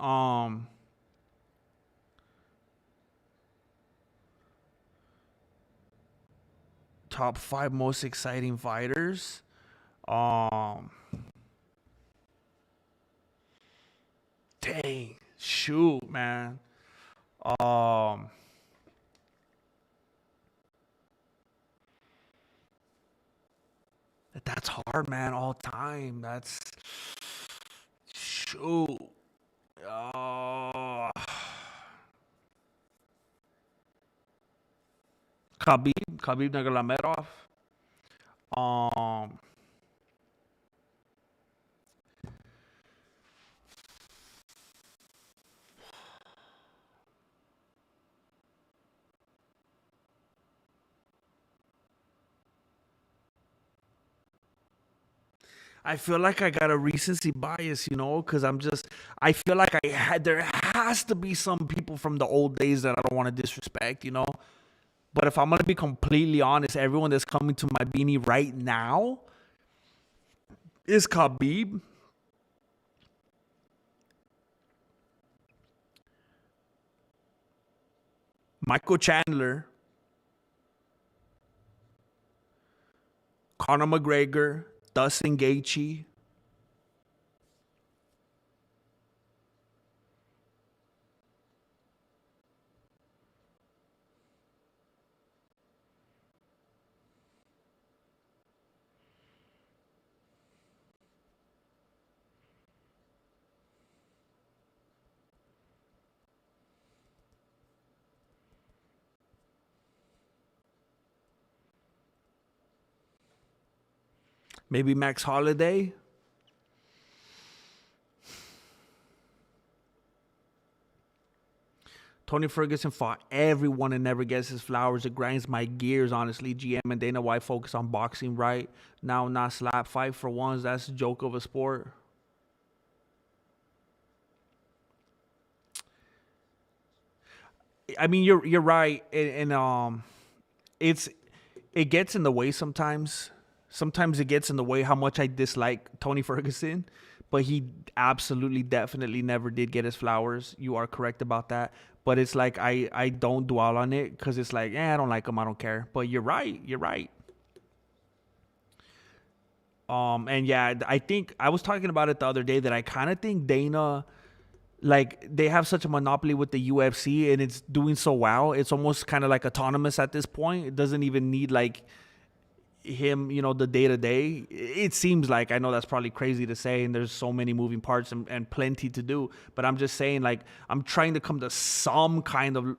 Top 5 most exciting fighters? Um, dang, shoot, man. Um, that's hard, man. All time. That's shoot. Uh, Khabib Nurmagomedov. Um, I feel like I got a recency bias, because I feel like there has to be some people from the old days that I don't want to disrespect. But if I'm gonna be completely honest, everyone that's coming to my beanie right now is Khabib, Michael Chandler, Conor McGregor, Dustin Gaethje. Maybe Max Holiday. Tony Ferguson fought everyone and never gets his flowers. It grinds my gears, honestly. GM and Dana White focus on boxing right now, not slap fight for ones. That's a joke of a sport. I mean, you're right, and it's it gets in the way sometimes. Sometimes it gets in the way how much I dislike Tony Ferguson, but he absolutely, definitely never did get his flowers. You are correct about that. But it's like I don't dwell on it because it's like, I don't like him, I don't care. But you're right, you're right. And yeah, I think I was talking about it the other day that I kind of think Dana, like, they have such a monopoly with the UFC and it's doing so well. It's almost kind of like autonomous at this point. It doesn't even need like him, the day to day. It seems like, I know that's probably crazy to say, and there's so many moving parts and plenty to do. But I'm just saying, like, I'm trying to come to some kind of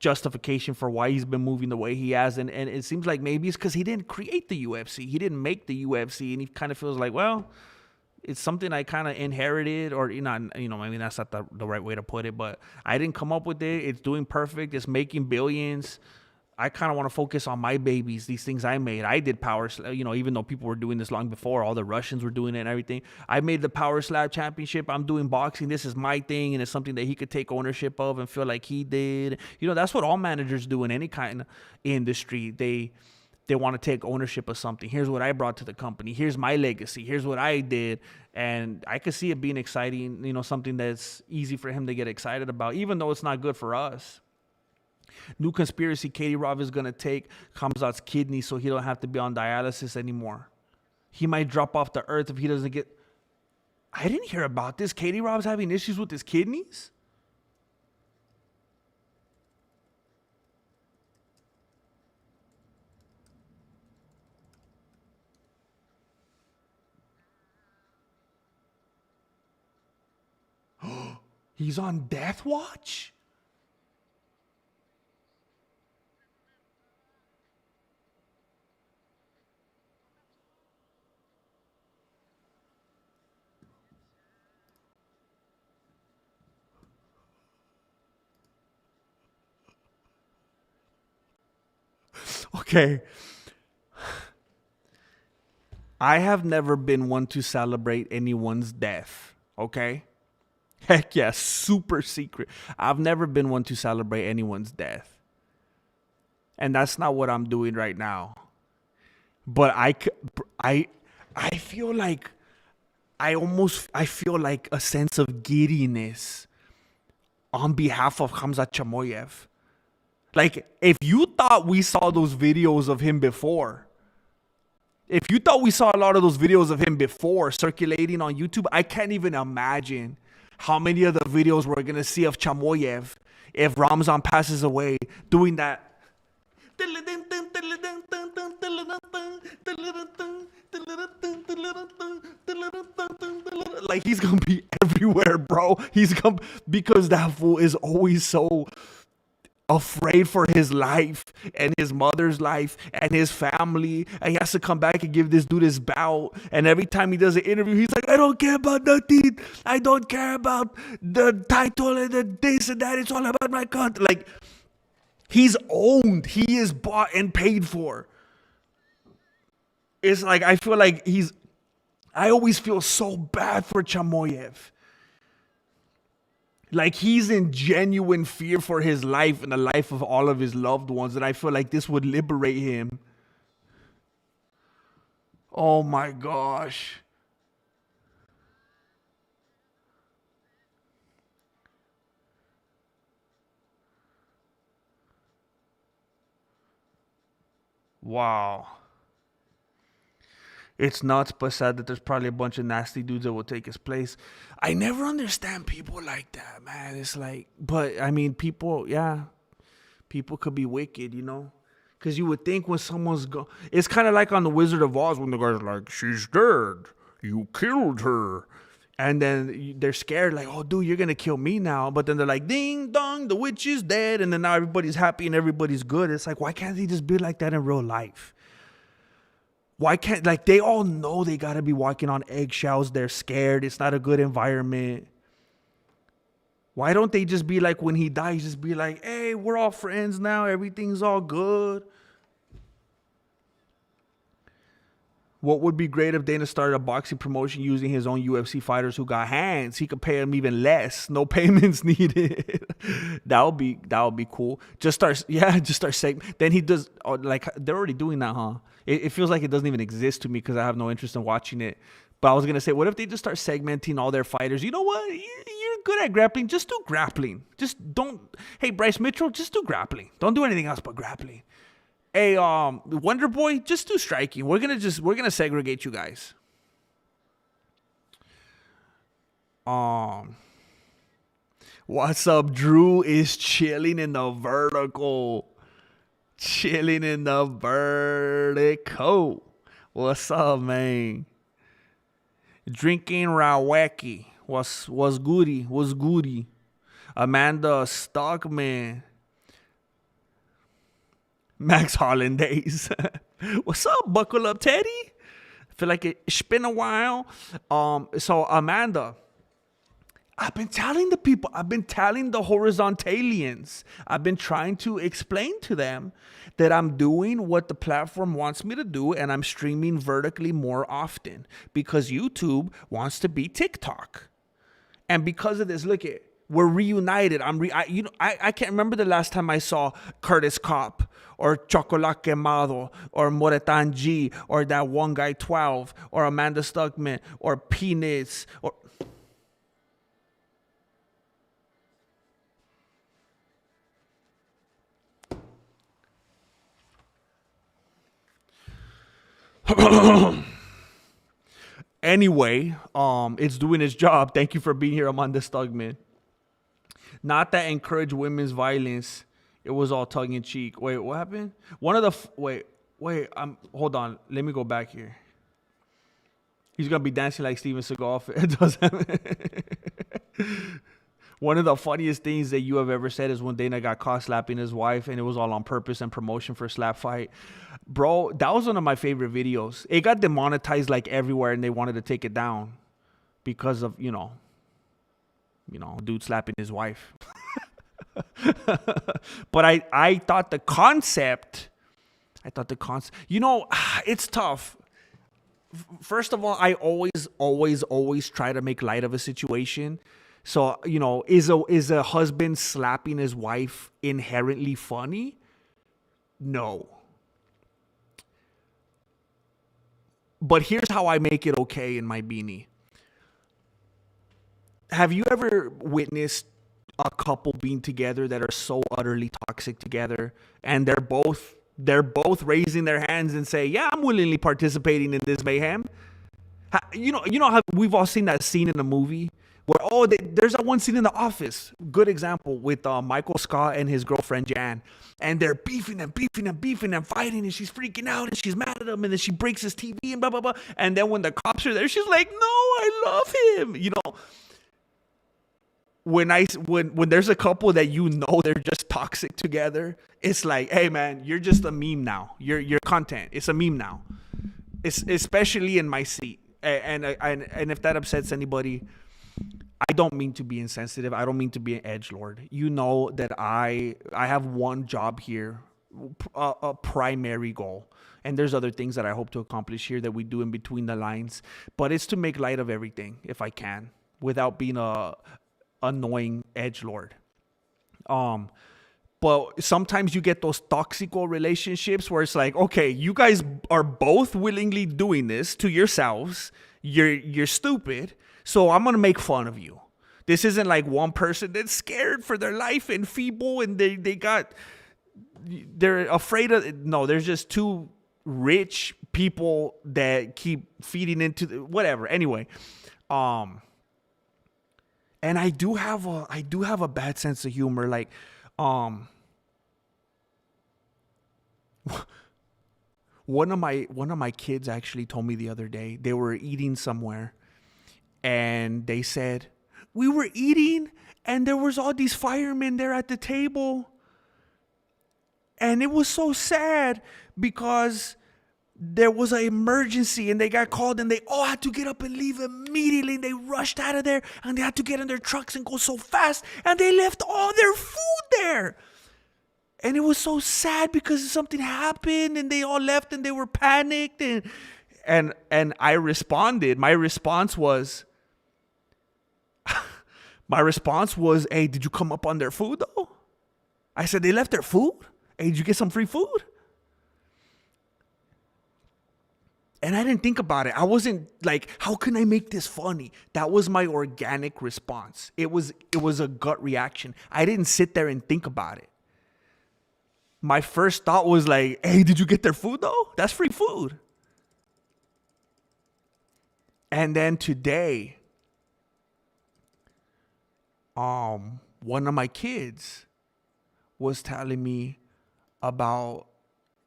justification for why he's been moving the way he has. And it seems like maybe it's because he didn't create the UFC. He didn't make the UFC. And he kind of feels like, well, it's something I kind of inherited, or I mean, that's not the right way to put it, but I didn't come up with it. It's doing perfect. It's making billions. I kind of want to focus on my babies, these things I made. I did even though people were doing this long before, all the Russians were doing it and everything. I made the Power Slap Championship. I'm doing boxing. This is my thing, and it's something that he could take ownership of and feel like he did. That's what all managers do in any kind of industry. They want to take ownership of something. Here's what I brought to the company. Here's my legacy. Here's what I did. And I could see it being exciting, something that's easy for him to get excited about, even though it's not good for us. New conspiracy, Katie Robb is going to take Khamzat's kidney so he don't have to be on dialysis anymore. He might drop off the earth if he doesn't get... I didn't hear about this. Katie Robb's having issues with his kidneys? He's on death watch? Okay. I have never been one to celebrate anyone's death. Okay? Heck yes, super secret. I've never been one to celebrate anyone's death. And that's not what I'm doing right now. But I feel like I feel like a sense of giddiness on behalf of Khamzat Chamoyev. Like, if you thought we saw those videos of him before, If you thought we saw a lot of those videos of him before circulating on YouTube, I can't even imagine how many of the videos we're going to see of Chamoyev if Ramzan passes away doing that. Like he's going to be everywhere, bro. Because that fool is always so afraid for his life and his mother's life and his family, and he has to come back and give this dude his bout. And every time he does an interview, he's like, I don't care about nothing. I don't care about the title and the this and that. It's all about my country. Like, he's owned. He is bought and paid for. It's like, I feel like I always feel so bad for Chamoyev. Like, he's in genuine fear for his life and the life of all of his loved ones. And I feel like this would liberate him. Oh my gosh. Wow. It's nuts, but sad that there's probably a bunch of nasty dudes that will take his place. I never understand people like that, man. It's like, but I mean, people could be wicked, you know? Because you would think when someone's it's kind of like on The Wizard of Oz when the guy's like, she's dead. You killed her. And then they're scared, like, oh, dude, you're going to kill me now. But then they're like, ding, dong, the witch is dead. And then now everybody's happy and everybody's good. It's like, why can't they just be like that in real life? Why can't, like, they all know they got to be walking on eggshells. They're scared. It's not a good environment. Why don't they just be like, when he dies, just be like, hey, we're all friends now. Everything's all good. What would be great if Dana started a boxing promotion using his own UFC fighters who got hands? He could pay them even less. No payments needed. that would be cool. Just start saying. Then he does, like, they're already doing that, huh? It feels like it doesn't even exist to me because I have no interest in watching it. But I was going to say, what if they just start segmenting all their fighters? You know what? You're good at grappling. Just do grappling. Just don't. Hey, Bryce Mitchell, just do grappling. Don't do anything else but grappling. Hey, Wonder Boy, just do striking. We're gonna segregate you guys. What's up? Drew is chilling in the vertical. Chilling in the vertical. What's up, man? Drinking Raweki. Was goody. Amanda Stockman. Max Hollandaise. What's up? Buckle up, Teddy. I feel like it's been a while. So Amanda, I've been telling the people, I've been telling the horizontalians, I've been trying to explain to them that I'm doing what the platform wants me to do and I'm streaming vertically more often because YouTube wants to be TikTok. And because of this, look at, we're reunited. I can't remember the last time I saw Curtis Kopp or Chocolate Quemado or Moretan G or that one guy 12 or Amanda Stuckman or Peanuts or anyway, it's doing its job. Thank you for being here, Amanda Stuckman. Not that encourage women's violence. It was all tongue in cheek. Wait, what happened? One of the wait. Hold on. Let me go back here. He's gonna be dancing like Steven Seagal. It doesn't. One of the funniest things that you have ever said is when Dana got caught slapping his wife, and it was all on purpose and promotion for a slap fight. Bro, that was one of my favorite videos. It got demonetized like everywhere, and they wanted to take it down because of dude slapping his wife. But I thought the concept, it's tough. First of all, I always try to make light of a situation. So, is a husband slapping his wife inherently funny? No. But here's how I make it okay in my beanie. Have you ever witnessed a couple being together that are so utterly toxic together and they're both They're both raising their hands and say, yeah, I'm willingly participating in this mayhem. You know how we've all seen that scene in a movie where, there's that one scene in The Office, good example, with Michael Scott and his girlfriend Jan, and they're beefing and fighting, and she's freaking out and she's mad at him, and then she breaks his TV and blah blah blah, and then when the cops are there, she's like, no, I love him. When there's a couple that they're just toxic together, it's like, hey man, you're just a meme now. Your content, it's a meme now. It's especially in my seat, and if that upsets anybody, I don't mean to be insensitive. I don't mean to be an edgelord. You know that I have one job here, a primary goal. And there's other things that I hope to accomplish here that we do in between the lines. But it's to make light of everything, if I can, without being a annoying edgelord. But sometimes you get those toxical relationships where it's like, okay, you guys are both willingly doing this to yourselves. You're stupid. So I'm going to make fun of you. This isn't like one person that's scared for their life and feeble and they're afraid of it. No, there's just two rich people that keep feeding into whatever. Anyway, and I do have a bad sense of humor. Like, one of my kids actually told me the other day, they were eating somewhere. And they said, we were eating and there was all these firemen there at the table. And it was so sad because there was an emergency and they got called and they all had to get up and leave immediately. And they rushed out of there and they had to get in their trucks and go so fast. And they left all their food there. And it was so sad because something happened and they all left and they were panicked. And I responded. My response was, hey, did you come up on their food though? I said, they left their food? Hey, did you get some free food? And I didn't think about it. I wasn't like, how can I make this funny? That was my organic response. It was a gut reaction. I didn't sit there and think about it. My first thought was like, hey, did you get their food though? That's free food. And then today, one of my kids was telling me about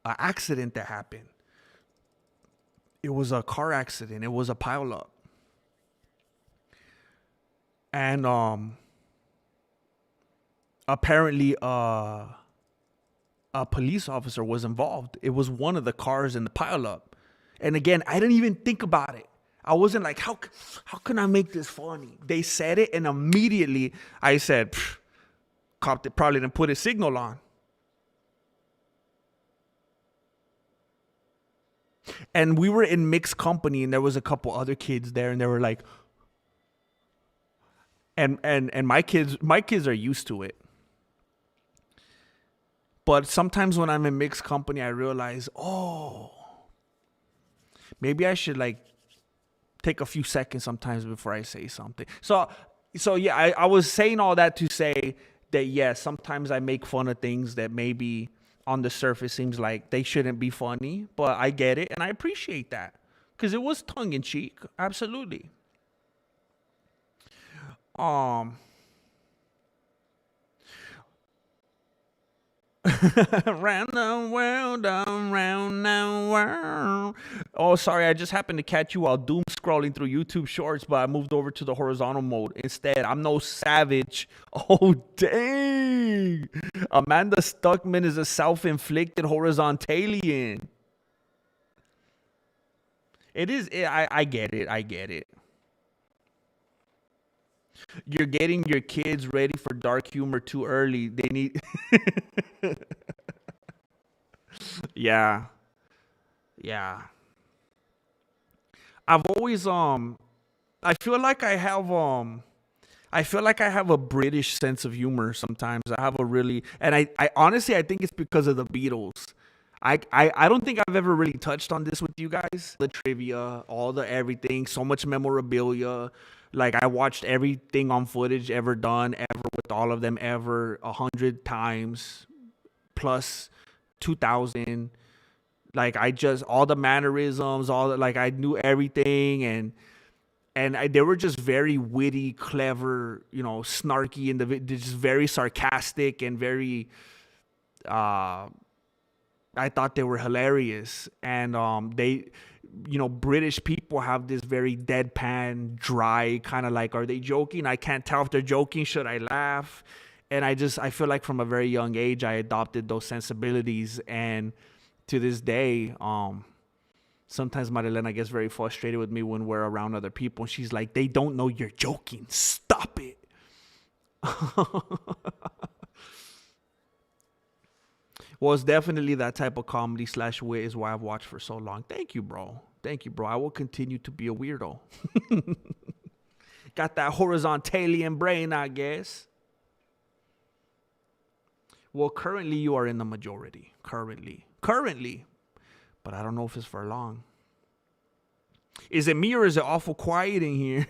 an accident that happened. It was a car accident. It was a pileup. And apparently a police officer was involved. It was one of the cars in the pileup. And again, I didn't even think about it. I wasn't like, how can I make this funny? They said it, and immediately I said, cop probably didn't put his signal on. And we were in mixed company, and there was a couple other kids there, and they were like, and my kids are used to it. But sometimes when I'm in mixed company, I realize, maybe I should like take a few seconds sometimes before I say something. So yeah, I was saying all that to say that, yes, sometimes I make fun of things that maybe on the surface seems like they shouldn't be funny, but I get it and I appreciate that because it was tongue in cheek. Absolutely. Round the world, around the world. Oh, sorry, I just happened to catch you while doom scrolling through YouTube Shorts, but I moved over to the horizontal mode instead. I'm no savage. Oh, dang. Amanda Stuckman is a self-inflicted horizontalian. It is. I get it. I get it. You're getting your kids ready for dark humor too early. They need... Yeah. I've always I feel like I have a British sense of humor sometimes. I have a really, and I honestly I think it's because of the Beatles. I don't think I've ever really touched on this with you guys. The trivia, all the everything, so much memorabilia. Like I watched everything on footage ever done, ever with all of them ever 100 times plus 2000. Like all the mannerisms, like I knew everything, and they were just very witty, clever, snarky, and just very sarcastic and very. I thought they were hilarious, and they, British people have this very deadpan, dry kind of like, are they joking? I can't tell if they're joking. Should I laugh? And I feel like from a very young age, I adopted those sensibilities, and to this day, sometimes Marilena gets very frustrated with me when we're around other people. And she's like, they don't know you're joking. Stop it. Well, it's definitely that type of comedy / wit is why I've watched for so long. Thank you, bro. Thank you, bro. I will continue to be a weirdo. Got that horizontalian brain, I guess. Well, currently you are in the majority. Currently. But I don't know if it's for long. Is it me or is it awful quiet in here?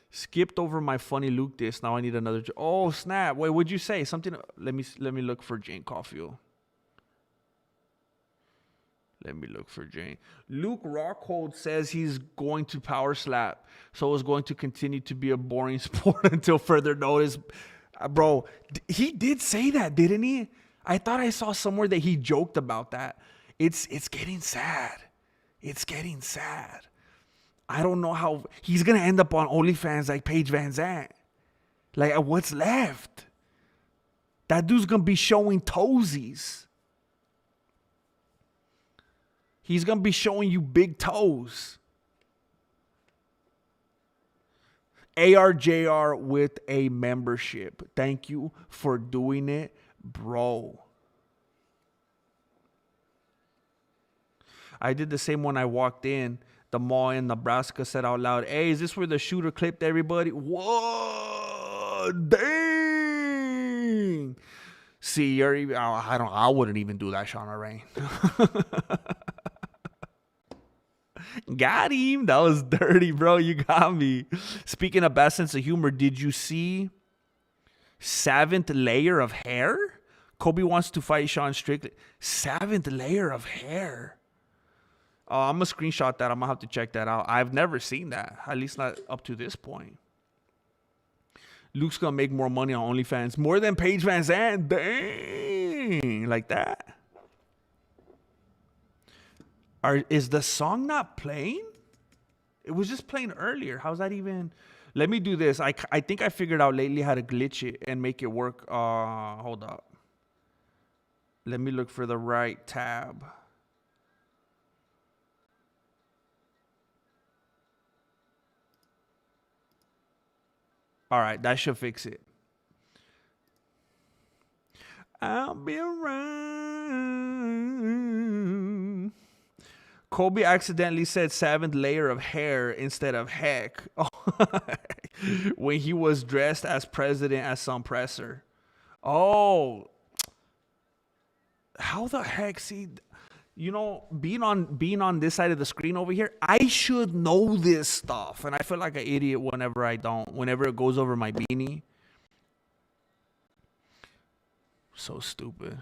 Skipped over my funny Luke diss. Now I need another. Oh, snap. Wait, what'd you say? Something. Let me look for Jane Caulfield. Let me look for Jane. Luke Rockhold says he's going to power slap. So it's going to continue to be a boring sport until further notice. Bro, he did say that, didn't he? I thought I saw somewhere that he joked about that. It's getting sad. It's getting sad. I don't know how he's going to end up on OnlyFans like Paige Van Zandt. Like, what's left? That dude's going to be showing toesies. He's going to be showing you big toes. ARJR with a membership. Thank you for doing it, bro. I did the same when I walked in. The mall in Nebraska said out loud, hey, is this where the shooter clipped everybody? Whoa, dang. See, I wouldn't even do that, Shauna Rain. Got him. That was dirty, bro. You got me. Speaking of bad sense of humor, did you see 7th layer of hair? Kobe wants to fight Sean Strickland. 7th layer of hair. Oh, I'm going to screenshot that. I'm going to have to check that out. I've never seen that. At least not up to this point. Luke's going to make more money on OnlyFans. More than Paige Van Zandt. Dang. Like that. Is the song not playing? It was just playing earlier. How's that even? Let me do this. I think I figured out lately how to glitch it and make it work. Hold up. Let me look for the right tab. All right, that should fix it. I'll be around. Kobe accidentally said 7th layer of hair instead of heck when he was dressed as president at some presser. Oh, how the heck? See, being on this side of the screen over here, I should know this stuff, and I feel like an idiot whenever I don't. Whenever it goes over my beanie, so stupid.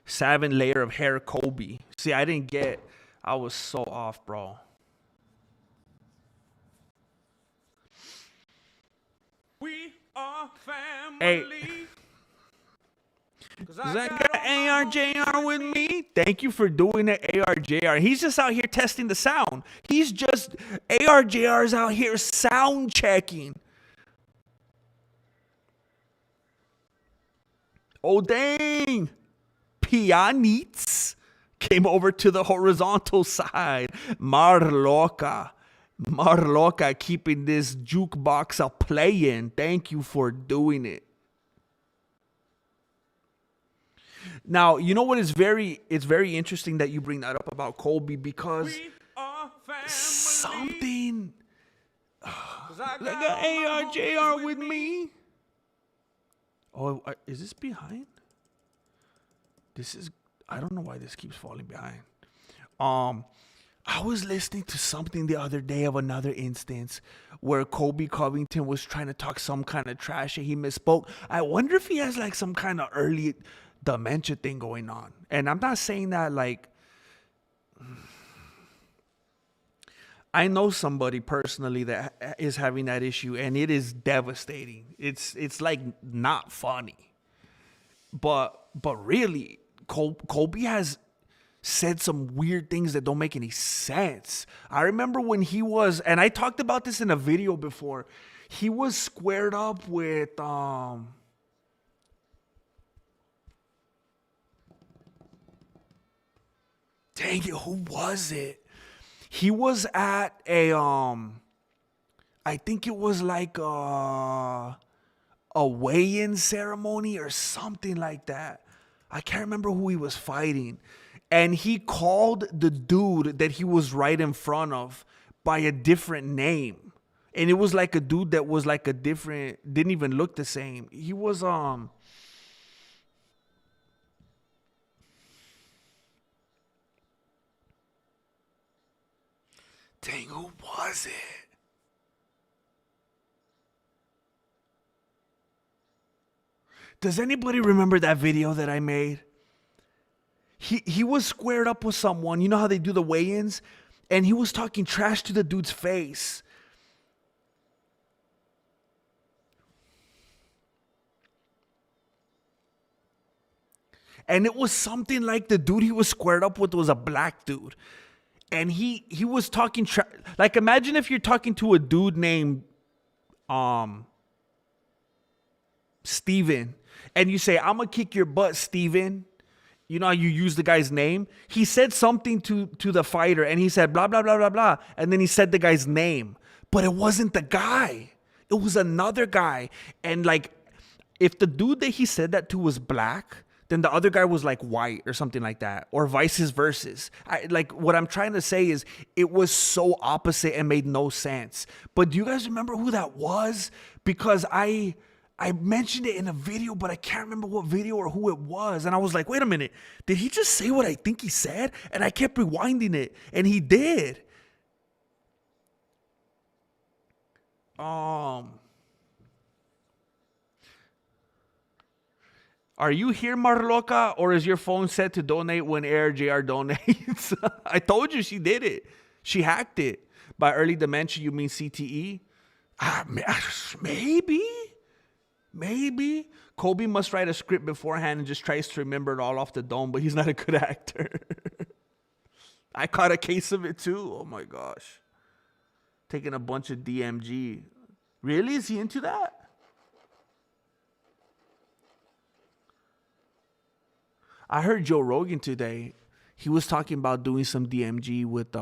7th layer of hair, Kobe. See, I didn't get. I was so off, bro. We are family. Hey. Cause I got ARJR with me. Thank you for doing it, ARJR. He's just out here testing the sound. ARJR's out here sound checking. Oh, dang. Pianits came over to the horizontal side. Marloca keeping this jukebox a playing. Thank you for doing it. Now, you know what is it's very interesting that you bring that up about Kobe, because something like an ARJR with me. Oh, is this behind? I don't know why this keeps falling behind. I was listening to something the other day of another instance where Kobe Covington was trying to talk some kind of trash and he misspoke. I wonder if he has like some kind of early dementia thing going on. And I'm not saying that like I know somebody personally that is having that issue and it is devastating. It's like not funny. But really Kobe has said some weird things that don't make any sense. I remember when he was, and I talked about this in a video before, he was squared up with dang it, who was it? He was at a I think it was like a weigh-in ceremony or something like that. I can't remember who he was fighting. And he called the dude that he was right in front of by a different name. And it was like a dude that was like a different, didn't even look the same. He was dang, who was it? Does anybody remember that video that I made? He was squared up with someone. You know how they do the weigh-ins? And he was talking trash to the dude's face. And it was something like the dude he was squared up with was a black dude. And he was talking like imagine if you're talking to a dude named Steven and you say, "I'm gonna kick your butt, Steven." You know how you use the guy's name? He said something to the fighter and he said blah, blah, blah, blah, blah. And then he said the guy's name. But it wasn't the guy. It was another guy. And like, if the dude that he said that to was black, then the other guy was like white or something like that. Or vice versa. Like what I'm trying to say is it was so opposite and made no sense. But do you guys remember who that was? Because I mentioned it in a video, but I can't remember what video or who it was. And I was like, wait a minute, did he just say what I think he said? And I kept rewinding it, and he did. Are you here, Marloca, or is your phone set to donate when Air JR donates? I told you she did it. She hacked it. By early dementia, you mean CTE? Maybe. Kobe must write a script beforehand and just tries to remember it all off the dome, but he's not a good actor. I caught a case of it too. Oh my gosh. Taking a bunch of DMG. Really? Is he into that? I heard Joe Rogan today. He was talking about doing some DMG with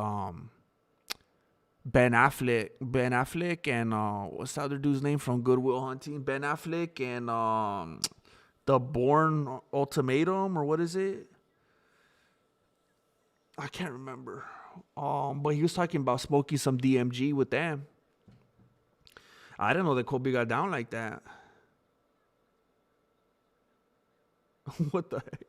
Ben Affleck and what's the other dude's name from Good Will Hunting? Ben Affleck and the Bourne Ultimatum, or what is it? I can't remember. But he was talking about smoking some DMG with them. I didn't know that Kobe got down like that. What the heck?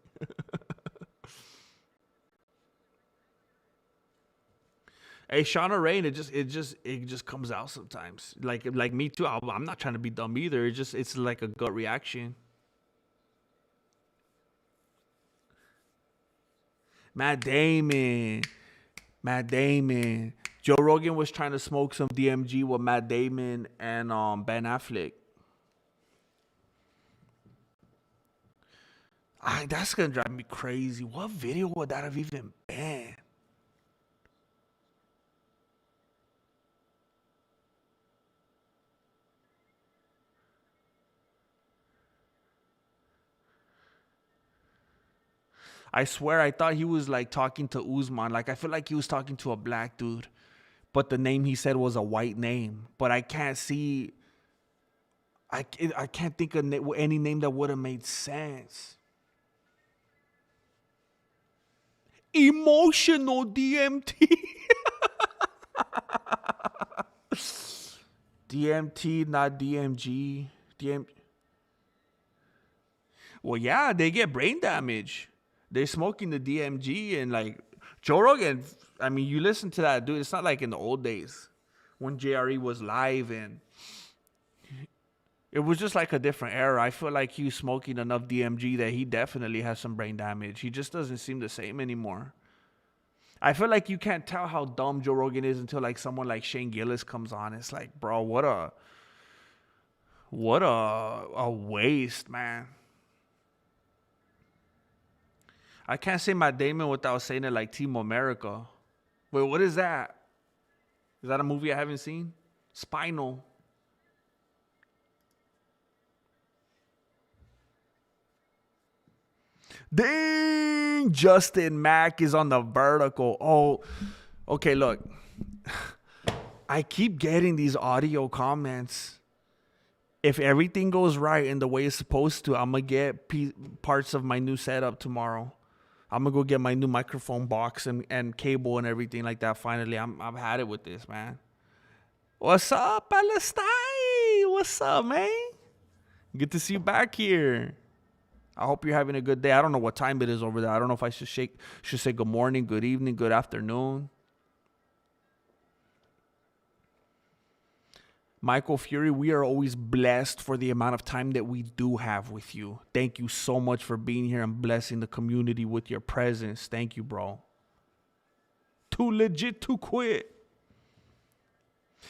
Hey, Shauna Rain, it just comes out sometimes. Like me too. I'm not trying to be dumb either. It's like a gut reaction. Matt Damon. Joe Rogan was trying to smoke some DMG with Matt Damon and Ben Affleck. That's gonna drive me crazy. What video would that have even been? I swear I thought he was like talking to Usman. Like I feel like he was talking to a black dude, but the name he said was a white name. But I can't see. I can't think of any name that would have made sense. Emotional DMT. DMT, not DMG. Well, yeah, they get brain damage. They're smoking the DMG and like Joe Rogan, I mean, you listen to that dude. It's not like in the old days when JRE was live and it was just like a different era. I feel like he was smoking enough DMG that he definitely has some brain damage. He just doesn't seem the same anymore. I feel like you can't tell how dumb Joe Rogan is until like someone like Shane Gillis comes on. It's like, bro, what a waste, man. I can't say Matt Damon without saying it like Team America. Wait, what is that? Is that a movie I haven't seen? Spinal. Dang, Justin Mack is on the vertical. Oh, okay, look. I keep getting these audio comments. If everything goes right in the way it's supposed to, I'm going to get parts of my new setup tomorrow. I'm going to go get my new microphone box and cable and everything like that. Finally, I've had it with this, man. What's up, Palestine? What's up, man? Good to see you back here. I hope you're having a good day. I don't know what time it is over there. I don't know if I should say good morning, good evening, good afternoon. Michael Fury, we are always blessed for the amount of time that we do have with you. Thank you so much for being here and blessing the community with your presence. Thank you, bro. Too legit to quit.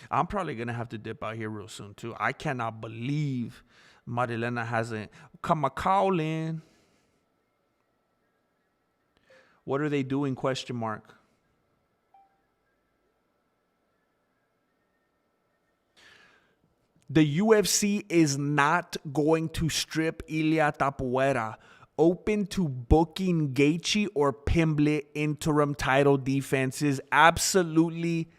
I'm probably going to have to dip out here real soon, too. I cannot believe Marilena hasn't come a calling. What are they doing? Question mark. The UFC is not going to strip Ilia Topuria. Open to booking Gaethje or Pimblett interim title defenses. Absolutely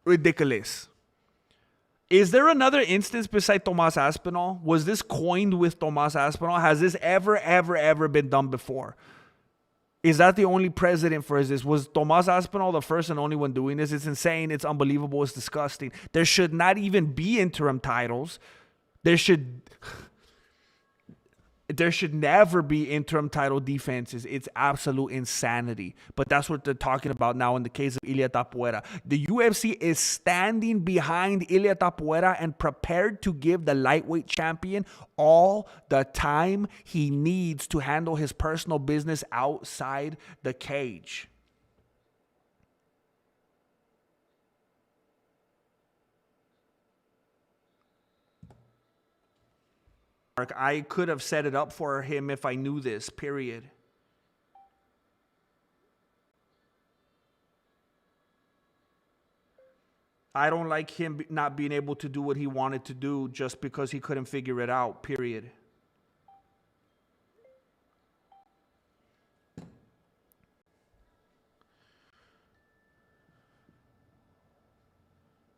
ridiculous. Is there another instance beside Tomas Aspinall? Was this coined with Tomas Aspinall? Has this ever been done before? Is that the only precedent for this? Was Tomas Aspinall the first and only one doing this? It's insane. It's unbelievable. It's disgusting. There should not even be interim titles. There should never be interim title defenses. It's absolute insanity. But that's what they're talking about now in the case of Ilia Topuria. The UFC is standing behind Ilia Topuria and prepared to give the lightweight champion all the time he needs to handle his personal business outside the cage. I could have set it up for him if I knew this, period. I don't like him not being able to do what he wanted to do just because he couldn't figure it out, period.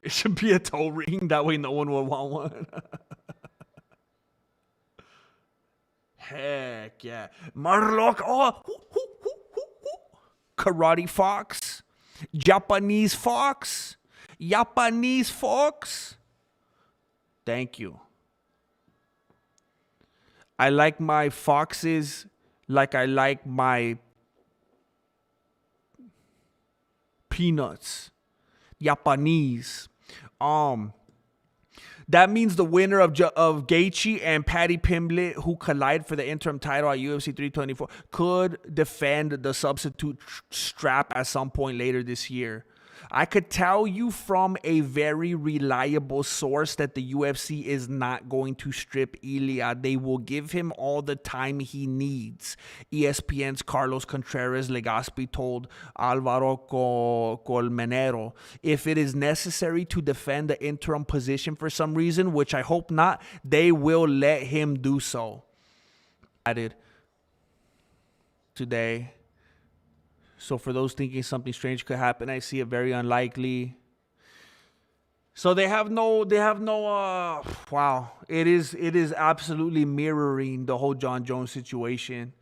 It should be a toe ring. That way no one will want one. Heck yeah. Marlock. Oh. Karate Fox. Japanese Fox. Japanese Fox. Thank you. I like my foxes like I like my peanuts. Japanese. That means the winner of Gaethje and Paddy Pimblett, who collide for the interim title at UFC 324, could defend the substitute strap at some point later this year. I could tell you from a very reliable source that the UFC is not going to strip Ilia. They will give him all the time he needs. ESPN's Carlos Contreras Legaspi told Alvaro Colmenero, if it is necessary to defend the interim position for some reason, which I hope not, they will let him do so. Added today. So for those thinking something strange could happen, I see it very unlikely. So they have no wow. It is absolutely mirroring the whole John Jones situation.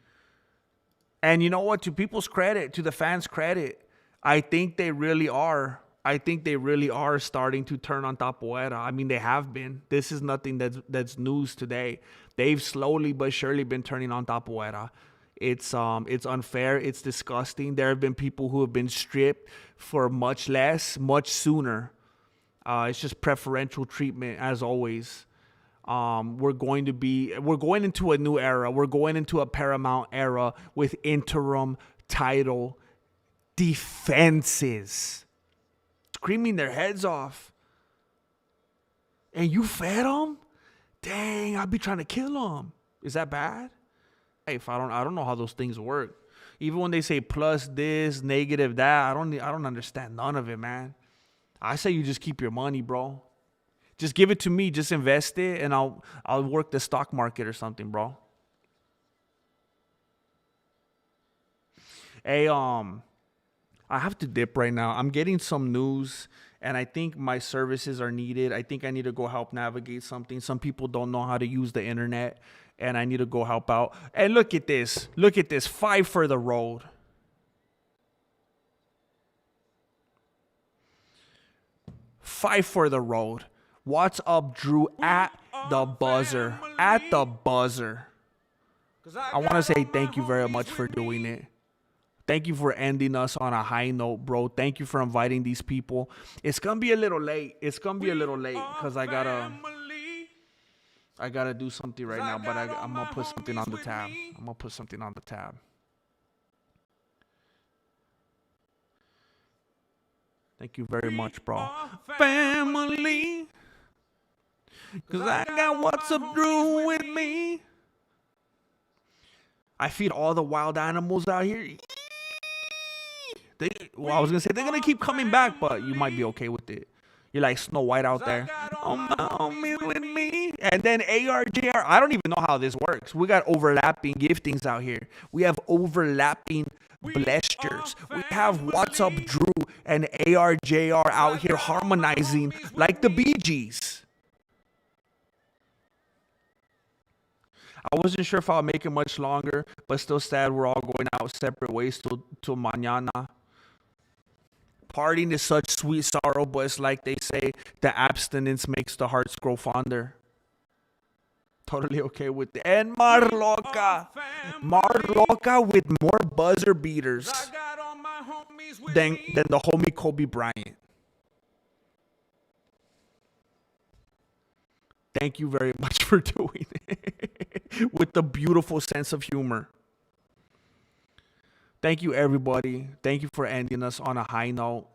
And you know what? To people's credit, to the fans' credit, I think they really are. I think they really are starting to turn on Topuria. I mean, they have been. This is nothing that's news today. They've slowly but surely been turning on Topuria. It's unfair. It's disgusting. There have been people who have been stripped for much less, much sooner. It's just preferential treatment as always. We're going into a new era. We're going into a Paramount era with interim title defenses, screaming their heads off. And you fed them? Dang, I'd be trying to kill them. Is that bad? If I don't know how those things work. Even when they say plus this, negative that, I don't understand none of it, man. I say you just keep your money, bro. Just give it to me, just invest it, and I'll work the stock market or something, bro. Hey, I have to dip right now. I'm getting some news, and I think my services are needed. I think I need to go help navigate something. Some people don't know how to use the internet, and I need to go help out. And look at this. Look at this. 5 for the road. Five for the road. What's up, Drew? At the buzzer. At the buzzer. I want to say thank you very much for doing it. Thank you for ending us on a high note, bro. Thank you for inviting these people. It's going to be a little late. It's going to be a little late because I got to do something right now, but I'm going to put something on the tab. I'm going to put something on the tab. Thank you very much, bro. Family. Because I got What's Up Drew with me. I feed all the wild animals out here. I was going to say, they're going to keep coming back, but you might be okay with it. You're like Snow White out there. Oh, my homies with me. And then ARJR. I don't even know how this works. We got overlapping giftings out here. We have overlapping blessures. We have What's Up Drew and ARJR out here harmonizing like the Bee Gees. I wasn't sure if I'll make it much longer, but still sad we're all going out separate ways till mañana. Partying is such sweet sorrow, but it's like they say, the abstinence makes the hearts grow fonder. Totally okay with it. And Marloca with more buzzer beaters than the homie Kobe Bryant. Thank you very much for doing it with the beautiful sense of humor. Thank you, everybody. Thank you for ending us on a high note.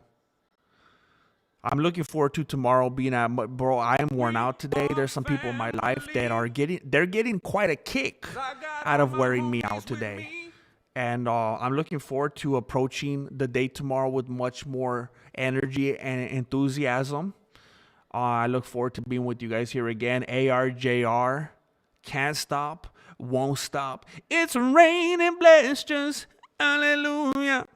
I'm looking forward to tomorrow being at, bro, I am worn out today. There's some people in my life that are getting quite a kick out of wearing me out today. And I'm looking forward to approaching the day tomorrow with much more energy and enthusiasm. I look forward to being with you guys here again. ARJR, can't stop, won't stop. It's raining blessings, hallelujah.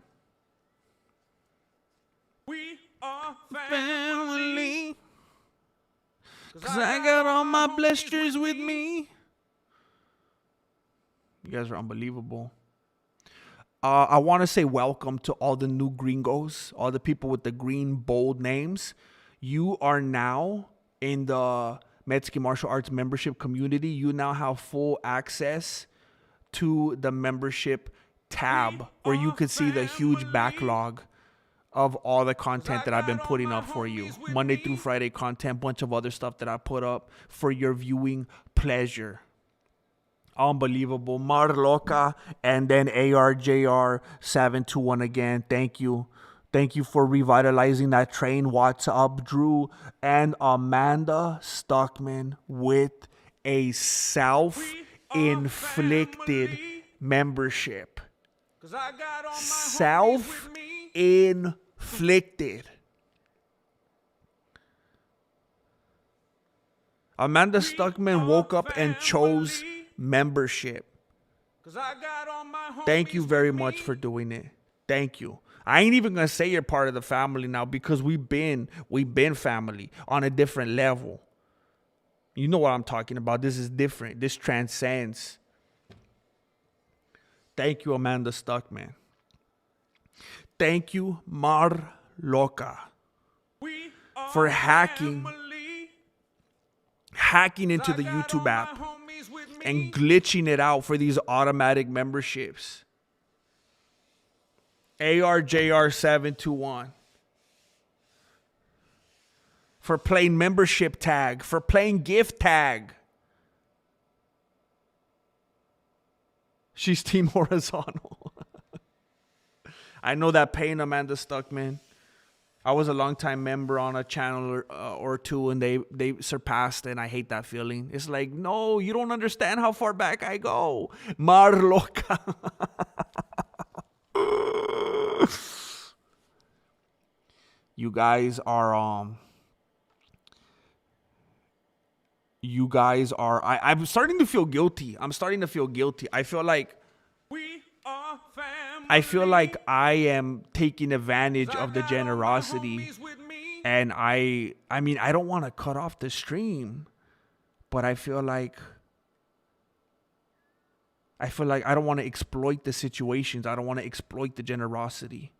We are Family. Cause I got all my blessings with me. You guys are unbelievable. I want to say welcome to all the new gringos, all the people with the green bold names. You are now in the Mexican Martial Arts membership community. You now have full access to the membership tab where you could see the huge backlog of all the content that I've been putting up for you. Monday through Friday content, bunch of other stuff that I put up for your viewing pleasure. Unbelievable. Marloca and then ARJR 721 again. Thank you. Thank you for revitalizing that train. What's up, Drew? And Amanda Stuckman with a self-inflicted membership. Self-inflicted. Amanda Stuckman woke up and chose membership. Thank you very much for doing it. Thank you. I ain't even gonna say you're part of the family now because we've been family on a different level. You know what I'm talking about. This is different. This transcends. Thank you, Amanda Stuckman. Thank you, Marloca, for hacking into the YouTube app and glitching it out for these automatic memberships. ARJR721. For playing membership tag. For playing gift tag. She's Team Horizontal. I know that pain, Amanda Stuckman. I was a longtime member on a channel or two, and they surpassed, and I hate that feeling. It's like, no, you don't understand how far back I go. Mar loca. You guys are I'm starting to feel guilty. I feel like We are family. I feel like I am taking advantage of the generosity. And I mean, I don't want to cut off the stream, but I feel like I don't want to exploit the situations. I don't want to exploit the generosity.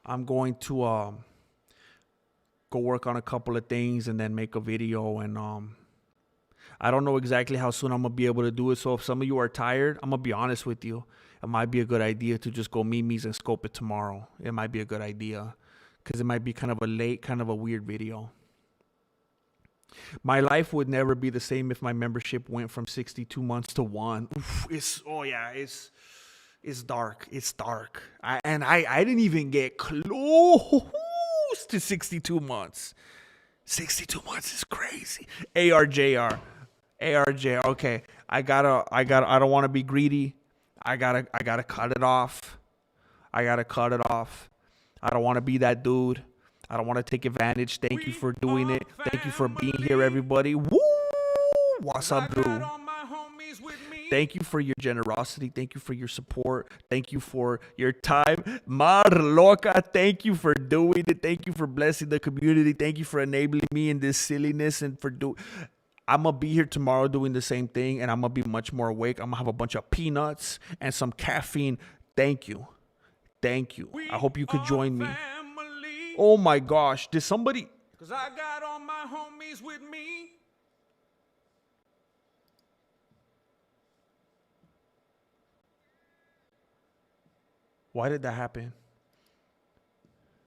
I'm going to go work on a couple of things and then make a video, and I don't know exactly how soon I'm going to be able to do it. So if some of you are tired, I'm going to be honest with you. It might be a good idea to just go Mimi's and scope it tomorrow. It might be a good idea because it might be kind of a late, kind of a weird video. My life would never be the same if my membership went from 62 months to 1. Oof, it's dark. It's dark. I didn't even get close to 62 months. 62 months is crazy. ARJR. Okay. I don't want to be greedy. I gotta cut it off. I don't want to be that dude. I don't want to take advantage. Thank you for doing it. Thank you for being here, everybody. Woo! What's up, Drew? Thank you for your generosity. Thank you for your support. Thank you for your time. Mar loca, thank you for doing it. Thank you for blessing the community. Thank you for enabling me in this silliness and for I'm going to be here tomorrow doing the same thing, and I'm going to be much more awake. I'm going to have a bunch of peanuts and some caffeine. Thank you. I hope you could join me. Oh my gosh. Did somebody... Because I got all my homies with me. Why did that happen?